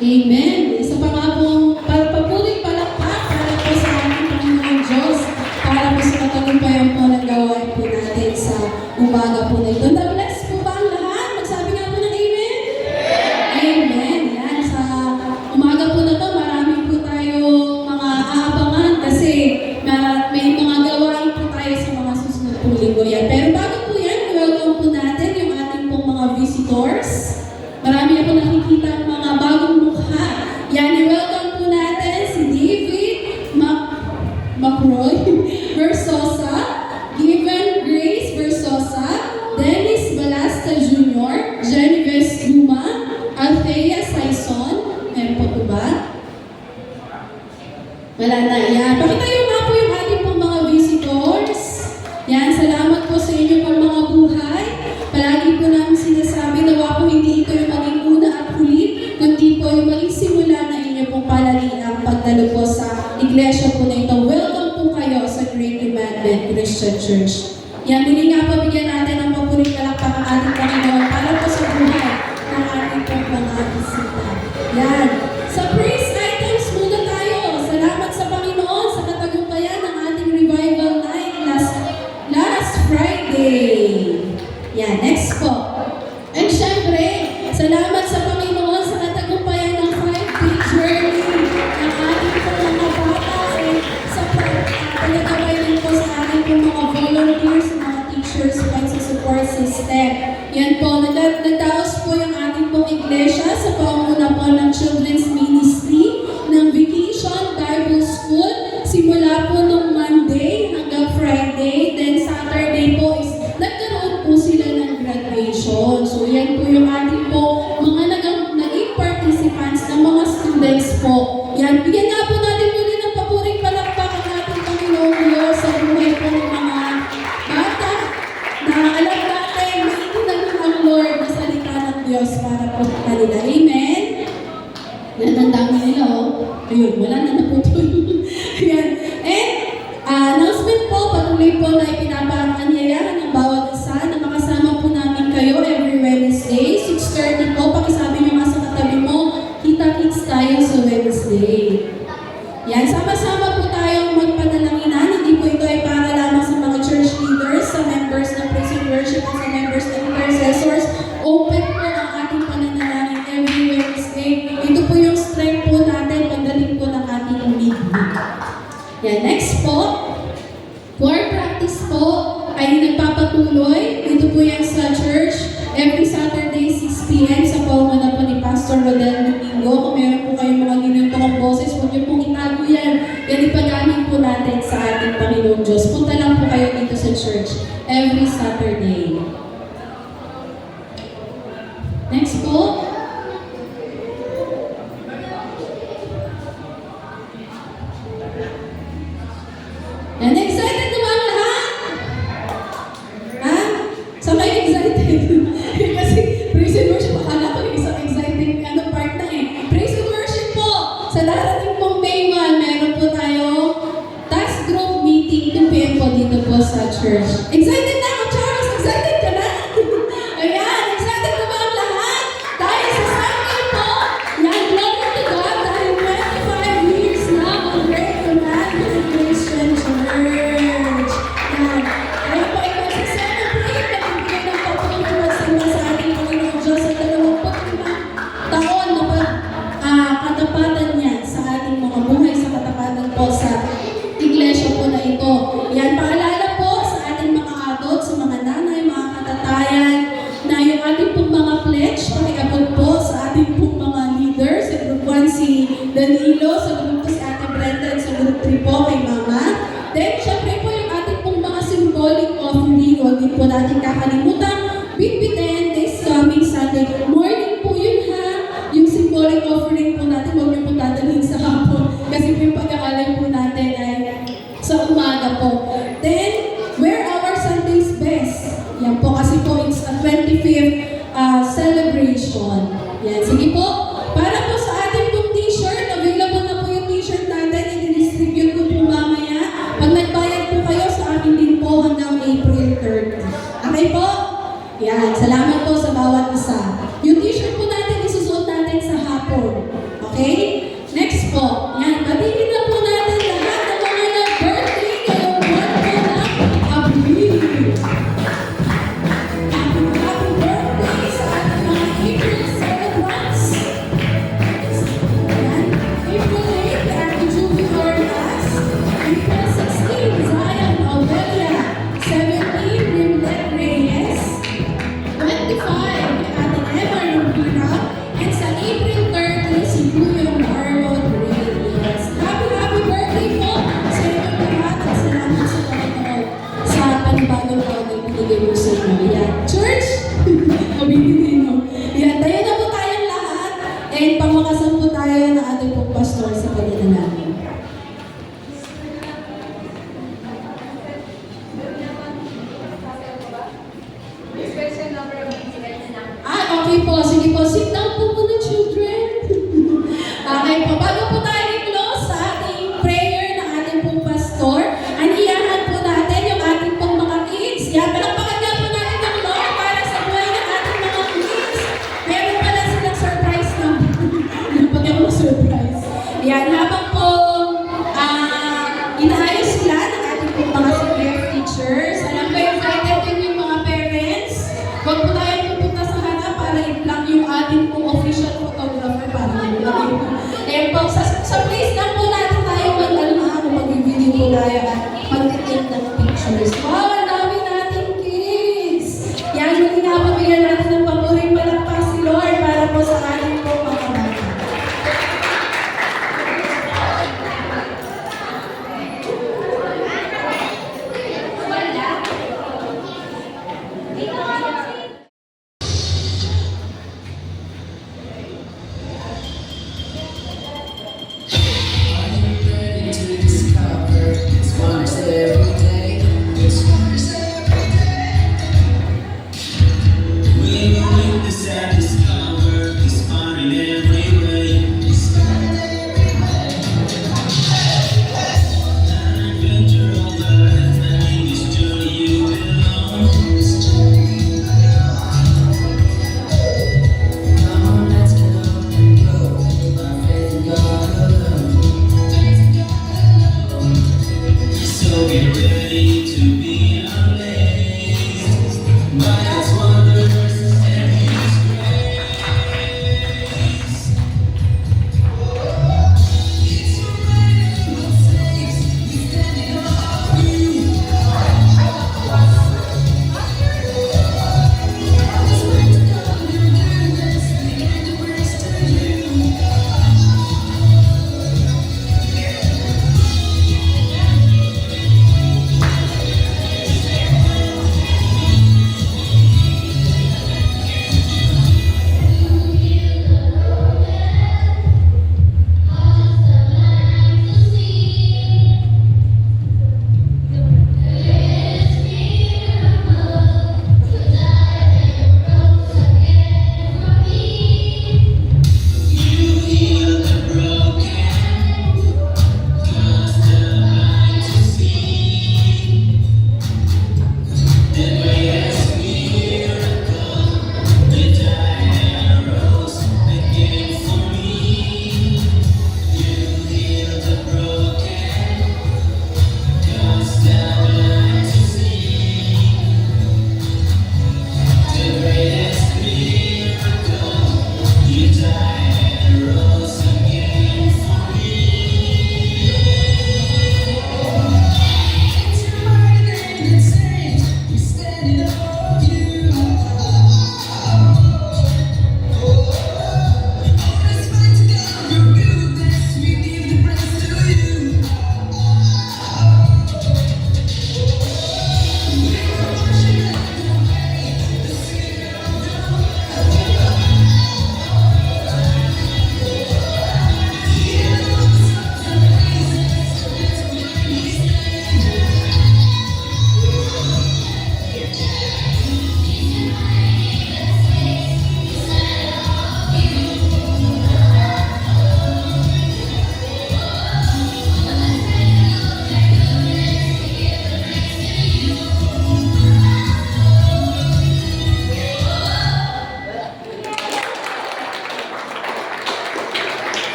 Amen. Isa pa nga po, pagpapuloy palakpak para po sa ating Panginoon Diyos, para po sa katagumpayan po ng gawain po natin sa umaga po na ito. Na-bless po ba ang lahat? Magsabi nga po ng Amen? Amen. Yan, sa umaga po na ito, marami po tayo mga aabangan kasi may mga gawain po tayo sa mga susunod po linggo yan. Pero bago po yan, welcome po natin yung ating pong mga visitors. Marami ako nakikita ang mga bagong mukha. Yan, i-welcome po natin si David Macroy Versosa, Given Grace Versosa, Dennis Balasta Jr., Genevieve Luma, Althea Saison. Meron po ito ba? Wala na. Yan. Pakitayo nga po yung ating pong mga visitors. Yan, salamat po sa inyo pong mga buhay. Palagi po namin sinasabi na po hindi ito yung maging una at huli, kundi po yung maging simula na inyo pong palaliang pagdalo po sa iglesia po na ito. Welcome po kayo sa Great Commandment Christian Church. Yan, muli nga po bigyan natin ng papuling palakpak ang ating Panginoon para po sa buhay ng ating pong mga bisita. Yan. Sa praise items muna tayo. Salamat sa Panginoon sa katagumpayan ng ating revival night last Friday. Yan, next po. And syempre, salamat sa Panginoon sa katagumpayan ng 5-day journey ng ating pong mga bata and sa pagkagaway din po sa ating pong mga volunteers, mga teachers, support system. Yan po, nagdaos po yung ating pong iglesia sa panguna po ng Children's Ministry ng Vacation Bible School. Simula po nung Monday hanggang Friday, then Saturday po is nagkaroon po sila ng graduation. So yan po yung ating po mga naging participants ng mga students po. Yan, bigyan nga po natin muli ng papuring palakpak ang ating Panginoong Diyos sa buhay po ng mga bata na alam natin, maitinan ang Lord na salita ng Diyos para po sa kanila. Amen? Yan, ang dami nila, oh. Ayun, wala na naputol. Yan. And, announcement po, patuloy po Rodel Domingo. Kung meron po kayong mga ginagawang boses, huwag niyo pong itago yan. Yan ipagamit po natin sa ating Panginoong Diyos. Punta lang po kayo dito sa church every Saturday. Next po. And excited na ba ang lahat? Ha? Saan kayo excited? Kasi praise and worship, akala ko yung isang exciting part na eh. Praise and worship po! Sa darating pong May 1, meron po tayo task group meeting 2 p.m. po dito po sa church. Excited na ako, Charles! Excited ka na? Ayan, excited na ba ang lahat? Dahil sa Sunday po, yan, glory to God, dahil 25 years na ang Great Commandment Christian Church. Yan. Kaya po ikaw sa celebrate na bigyan ng pagpapalawag sa ating Panginoon Diyos sa 25 taon na katapatan niya sa ating mga buhay, sa katapatan po sa iglesia po na ito. Yan, paalala po sa ating mga adult, sa mga nanay, mga katatayan, na yung ating pong mga pledge, pakiabot po sa ating pong mga leaders. Sa group 1 si Danilo, sa group 2 si Ate Brenda, at sa group 3 po kay Mama. Then, syempre po yung ating pong mga symbolic offering, huwag din po natin kakalimutan, bigbitin this coming Sunday morning po yun ha. Yung symbolic offering po natin, huwag niyo po dadalhin sa hapon. Kasi po yung pag-aalay po natin ay sa umaga po. Then, wear our Sunday's best. Yan po kasi po it's a 25th celebration. Yan, sige po. Para po sa ating pong t-shirt, available na po yung t-shirt natin. I-distribute ko po mamaya. Pag nagbayad po kayo, sa akin din po hanggang April 30. Okay po? Yan, salamat po sa bawat isa. Yung t-shirt po natin, isusuot natin sa hapon. Okay? Next po. Yan, batiin na po natin lahat ng mga nag-birthday ngayong buwan po ng Abril. Happy birthday sa ating mga April celebrants. Yan. April 8, Ate Julie Orlas. April 16, Zion Aurelia. 17, Rimlet Reyes. 25, Ate Emma Rubina. And sa April 30, si Kuya Marlo Reyes. Happy birthday po sa inyong lahat at salamat sa Panginoon sa panibagong taon na binigay mo sa inyo. Yan. Church, mabibigay mo. Yan, tayo na po tayong lahat and pamakasan po tayo ng ating pong pastor sa kanila namin. Okay po. Sige po. Sit down po muna, children. Okay po. Bago po tayo i-close sa ating prayer ng ating pong pastor, aniyahan po natin yung ating pong mga kids. Yan, palakpakan nga po natin ng Lord para sa buhay ng ating mga kids. Meron pala silang surprise na. Napag ako ng surprise. Yan, habang po inaayos sila ng ating pong mga senior teachers. Alam ko, excited din yung mga parents. Huwag po tayo pupunta sa harap para i-plug yung ating pong official photographer para mag-video. Ayan po, sa place lang po natin tayo mag-video po tayo at mag-take ng pictures. Wow, ang dami nating kids! Yan, hindi nga pabigyan natin ng papuring palakpak si Lord para po sa ating pong mga bata. Are you ready to discover this wonders every day? This one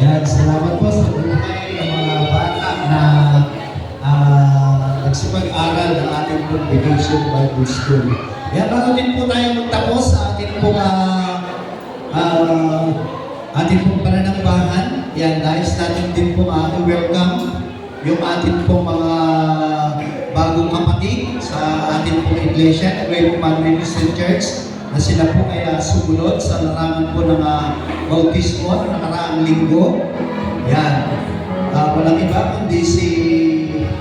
Yan, salamat po sa buhay ng mga bata na nagsipag-aral ng ating Congregation Bible School. Yan, bago din po tayo magtapos sa ating pong pananambahan. Yan, nais natin din po welcome yung ating pong mga bagong kapatid sa ating pong iglesia, Great Command Christian Church, na sila po ay sumunod sa larangan po ng bautismo na nakaraang linggo. Yan. Walang iba kundi si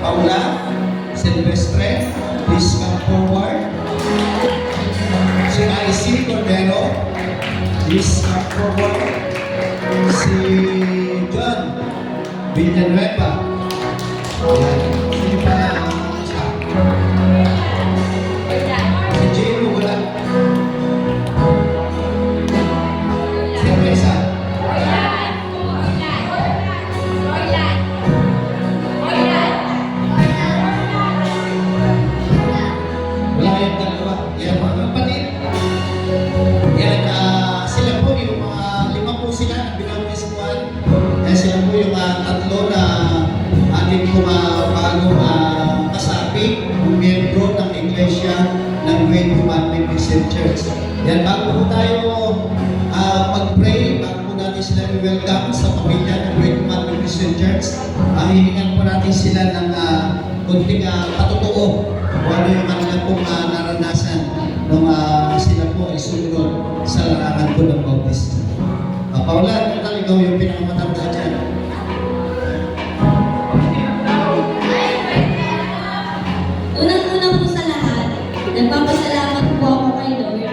Paula Silvestre. Please come forward. Si IC Cordero. Please come forward. Si John Villanueva. Yan. Sino pa siya? Si Jero wala. Si Reza. Wala yung dalawa. Yan mga kapatid. Yan, sila po yung lima po sila ang binautismuhan. Yan sila po yung tatlo na ating mga bagong kasapi, miyembro ng Iglesia ng Great Command Christian Church. Yan, bago po tayo mag-pray, bago po natin sila i-welcome sa pamilya ng Great Command Christian Church, hihingan po natin sila ng kunting patotoo kung ano yung kanila pong naranasan nung sila po ay sumunod sa larangan po ng bautismo. Paula, kung ikaw yung pinakamatanda dyan. Unang-una po sa lahat, nagpapasalamat po ako kay Lord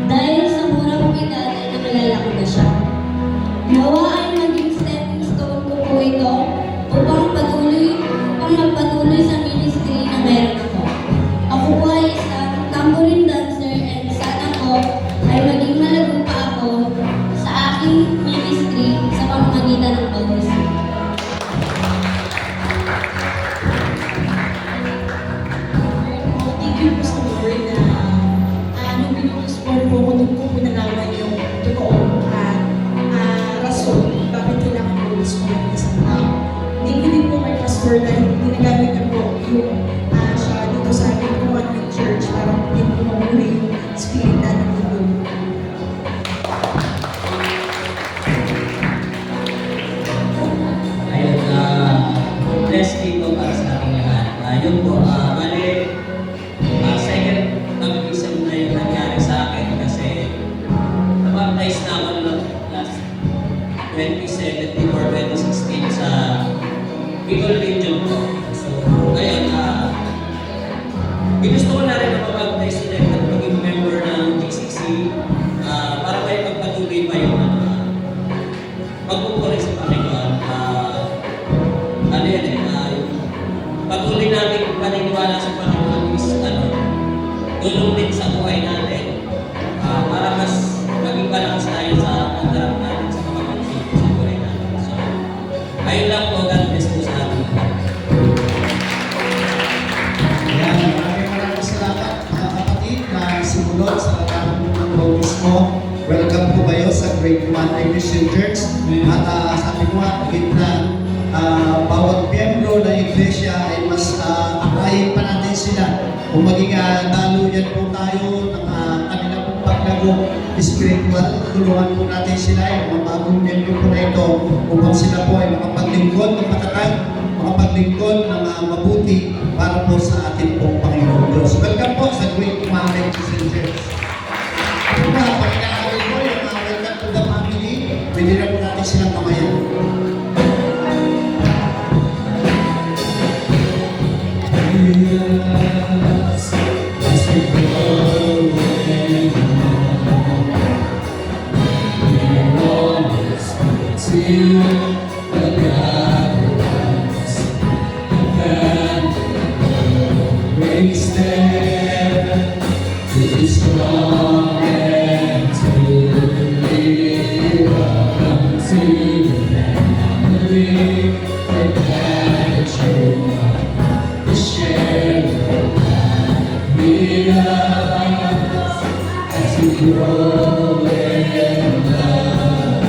dahil sa mura kong edad ay nakilala ko na siya. Nawa ay maging stepping stone ko po ito upang magpatuloy sa ministry na meron ako. Ako po ay isang tambourine dancer and sana po ay maging malago pa ako sa aking ministry sa pamamagitan ng bautismo. Thank you po sa Lord na nung binukuspor po ko, doon ko po nalaman yung totoong rason bakit kailangan ko gusto ng isang tao. Thank you din po kay Pastor dahil ginagamit niya po yung siya dito sa ating Commandment Church para din po mamuli yung spirit natin dito. Ayun, bless dito para sa ating lahat. Ayun po, bali, second baptism na yung nangyari sa akin kasi nabaptize na ako last 2017 or 2016 sa Bicol Region po. So, ngayon, ginusto ko na rin na mabaptize ulit at maging member ng GCC para may pagpatuloy pa yung pagpupuri sa Panginoon. Patuloy natin paniniwala sa Panginoon is tulong din sa buhay natin para mas maging balance tayo sa pagdarap natin sa mga pagsipin sa buhay natin. So, ayun lang po, God bless po sa ating lahat. Yan, maraming salamat mga kapatid na sumunod sa larangan ng bautismo. Welcome po kayo sa Great Command Christian Church. At sabi ko nga, na bawat miyembro ng iglesia ay mas akayin pa natin sila. Kung maging daluyan po tayo ng kanila pong paglago spiritual, tulungan po natin sila yung mga bagong miyembro po na ito upang sila po ay makapaglingkod ng matatag, makapaglingkod ng mabuti para po sa ating pong Panginoon Diyos. Welcome po sa Great Command Christian Church. Kung pagkakawin po yung welcome to the family, pwede na po natin silang kamayan. Yes, as we go away, we always to the gods, and we stand to be strong and to live up to the family that you as we grow in love.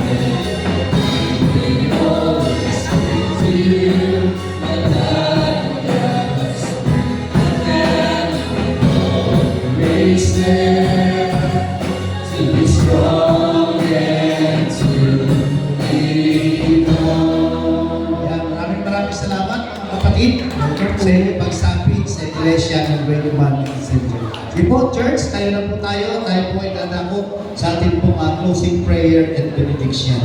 sakit sa inyong pagsapit sa Iglesia ng Great Emmanuel Center. Sige po, church, tayo na po tayo. Tayo po ay dadako sa ating pong closing prayer and benediction.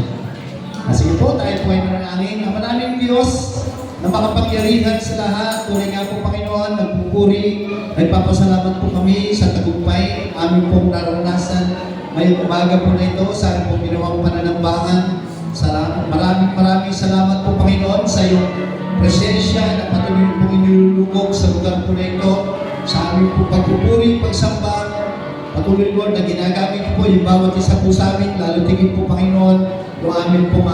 Sige po, tayo po ay manalangin. Ang maraming Diyos na makapangyarihan sa lahat. Tunay nga po, Panginoon, nagpupuri. Nagpapasalamat po kami sa tagumpay. Aming pong naranasan. Ngayong umaga po na ito sa aming pong ginawang pananambahan. Maraming salamat po, Panginoon, sa iyong presensya na patuloy pong inilulugog sa lugar po na ito. Sa aming pong pagpupuri, pagsamba. Patuloy, Lord, na ginagamit po yung bawat isa po sa amin. Lalo tingin po, Panginoon, yung aming pong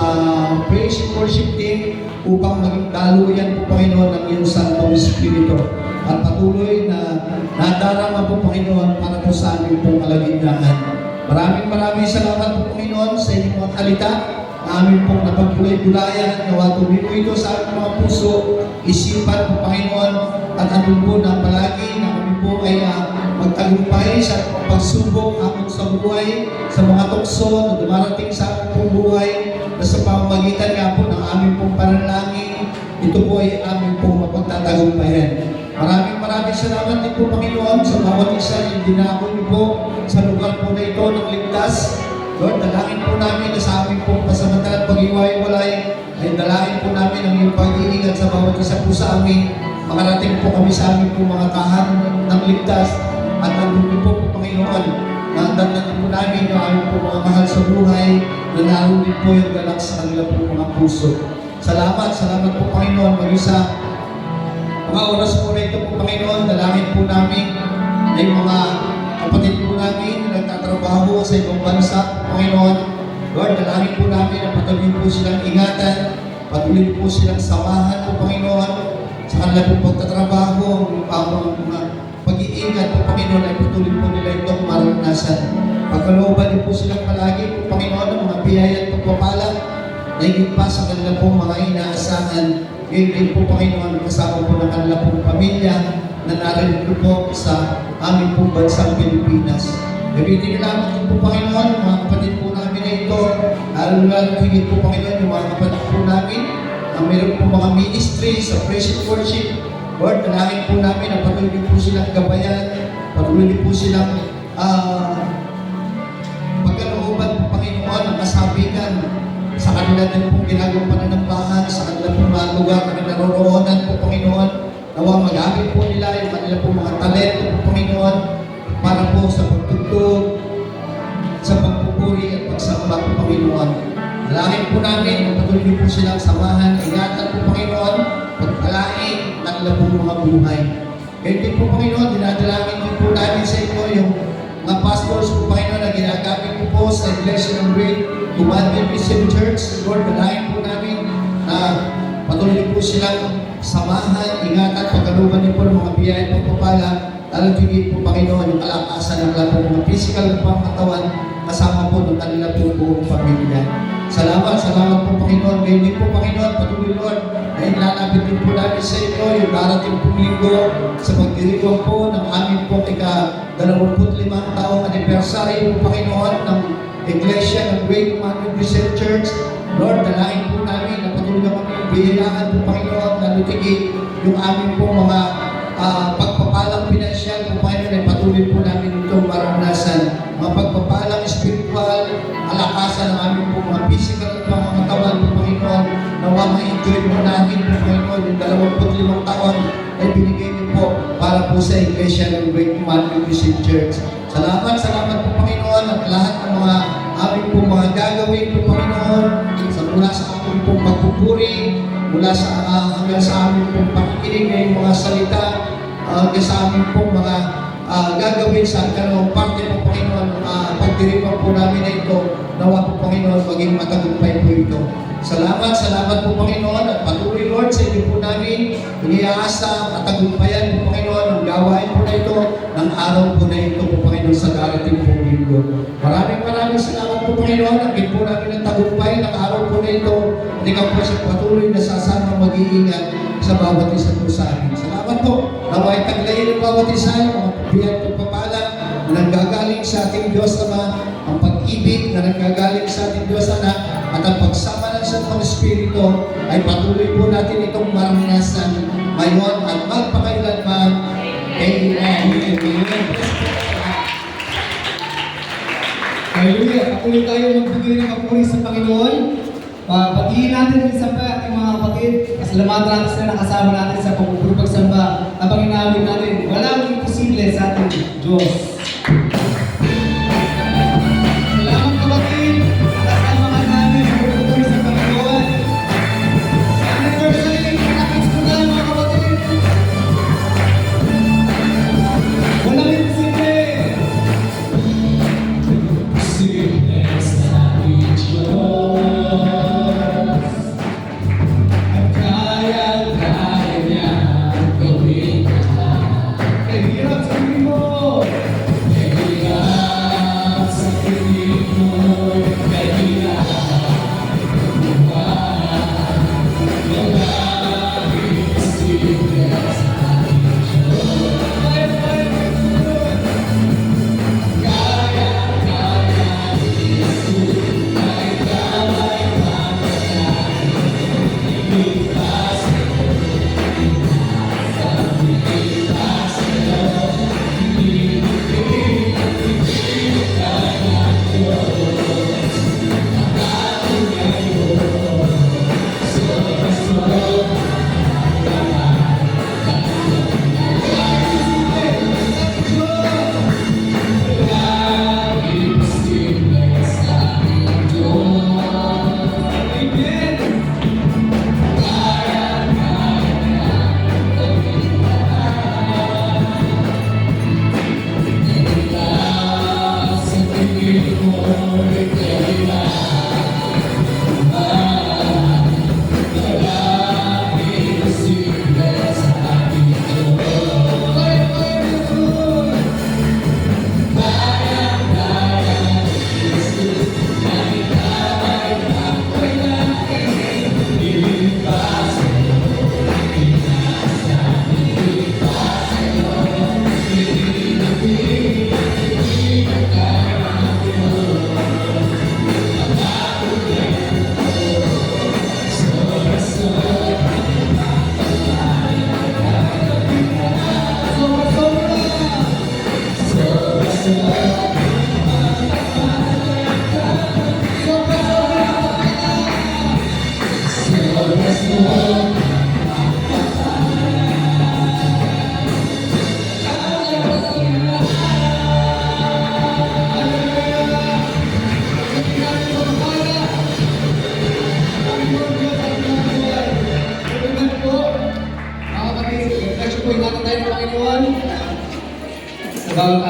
praise and worship team upang maging daluyan po, Panginoon, ng iyong Santong Espiritu. At patuloy na nadarama po, Panginoon, para po sa aming pong kalagitnaan. Maraming salamat po, Panginoon, sa inyong mga kalita na aming pong napagkulay-gulayan. Nawa tuloy po ito sa aming mga puso, isipan po, Panginoon, at andun po na palagi na kami po ay magtagumpay sa pagsubok amon sa buhay, sa mga tukso na dumarating sa aming pong buhay, na sa pamamagitan nga po ng aming pong panalangin, ito po ay aming pong mapagtatagumpayan. Maraming salamat din po, Panginoon, sa bawat isa yung dinako niyo po sa lugar po na ito ng ligtas. Lord, dalangin po namin na sa aming pong pasamantalang pag-iwalay, ay dalangin po namin ang iyong pag-iingat sa bawat isa po sa amin. Makarating po kami sa aming pong mga tahanan ng ligtas at nandun po, Panginoon, na dandanin po namin yung aming pong mga mahal sa buhay, na naroon din po yung galak sa kanila po mga puso. Salamat po, Panginoon, mag-isa. Mga oras po na ito po, Panginoon, dalangin po namin na yung mga kapatid po namin na nagtatrabaho sa ibang bansa, Panginoon. Lord, dalangin po namin na patuloy po silang ingatan, patuloy po silang samahan po, Panginoon, sa kanila po pagtatrabaho, ang pag-iingat po, Panginoon, ay patuloy po nila itong maranasan. Pagkalooban din po silang palagi po, Panginoon, ng mga biyaya at pagpapala na higit pa sa kanila po mga inaasahan. Ngayon din po, Panginoon, kasama po ng kanila pong pamilya na narinig po sa aming pong bansang Pilipinas. Gabitin namin din po, Panginoon, mga kapatid po namin na ito, lalo higit po, Panginoon, yung mga kapatid po namin na mayroon po mga ministry sa praise and worship. Lord, dalangin po namin na patuloy po silang gabayan, patuloy po silang pagkalooban po, Panginoon, ang kasabigan sa kanila din pong ginagawang pananambahan, sa kanila pong mga lugar na naroroonan po, Panginoon. Nawa magamit po nila yung kanila pong mga talento po, Panginoon, para po sa pagtugtog, sa pagpupuri at pagsamba po, Panginoon. Dalangin po namin na patuloy po silang samahan, ingatan po, Panginoon, pagpalain ng kanila pong mga buhay. Ngayon din po, Panginoon, dinadalangin din po namin sa inyo yung mga pastors po, Panginoon, na ginagamit po sa Iglesia ng Great Emmanuel Christian Church. Lord, dalangin po namin na patuloy po silang samahan, ingatan, pagkaluban din po ng mga biyaya at pagpapala, lalo tigit po, Panginoon, yung kalakasan ng lahat po mga physical na pangkatawan, kasama po ng kanila po buong pamilya. Salamat po, Panginoon. Ngayon din po, Panginoon, patuloy, Lord, na inlalapit din po namin sa inyo yung darating pong linggo sa pagdiriwang po ng aming po ika-25 taong anniversary po, Panginoon, ng Iglesia ng Great Emmanuel Christian Church. Lord, dalangin po namin na patuloy na kami bihiraan po, Panginoon, na lutigin yung aming po mga pagpapalang pinansyal po, Panginoon, ay patuloy po namin itong maranasan. Mga pagpapalang spiritual, alakasan ng aming po mga physical at mga katawan po, Panginoon, na ma-enjoy po namin po, Panginoon, yung 25 taon ay binigay niyo po para po sa Iglesia ng Great Emmanuel Christian Church. Salamat po, Panginoon, at lahat ng mga aming po mga gagawin po, Panginoon, mula sa aming pong pagpupuri, mula sa hanggang sa aming pong pakikinig ng mga salita, hanggang sa aming pong mga gagawin sa kanong parte po, Panginoon, pagdiriwang po namin na ito, nawa po, Panginoon, maging matagumpay po ito. Salamat po, Panginoon, at patuloy, Lord, sa inyo po namin, iniaasa at tagumpayan po, Panginoon, ang gawain po na ito, ng araw po na ito po, Panginoon, sa darating pong linggo. Maraming salamat po, Panginoon, at po namin ang tagumpay ng araw po na ito, at ikaw po sa patuloy na sasama mag-iingat sa bawat isa po sa amin. Salamat po, naway taglayin ng bawat isa, yung mga pagbiyan at pagpapala, na nanggagaling sa ating Diyos Ama, ang pag-ibig na nanggagaling sa ating Diyos Anak, at ang pagsama ng Santong Espiritu ay patuloy po natin itong maranasan ngayon at magpakailanman. Amen. Amen. Hallelujah! Patuloy tayo magbigay ng papuri sa Panginoon. Batiin natin ang isa pa ating mga kapatid. Pasalamatan natin sila nakasama natin sa pagpupuri pagsamba. Habang inawin natin, walang imposible sa ating Diyos. Salamat kapatid! Nakasama ka namin sa pagpupuri sa Panginoon. Sa anniversary, nakakits ko tayo mga kapatid. Walang imposible! Sickness na Diyos at kaya niya gawin lahat. Kahirap sa piling mo! Kahirap sa piling mo'y kahirap buhay. Walang imposible sa ating Diyos. Sa bawat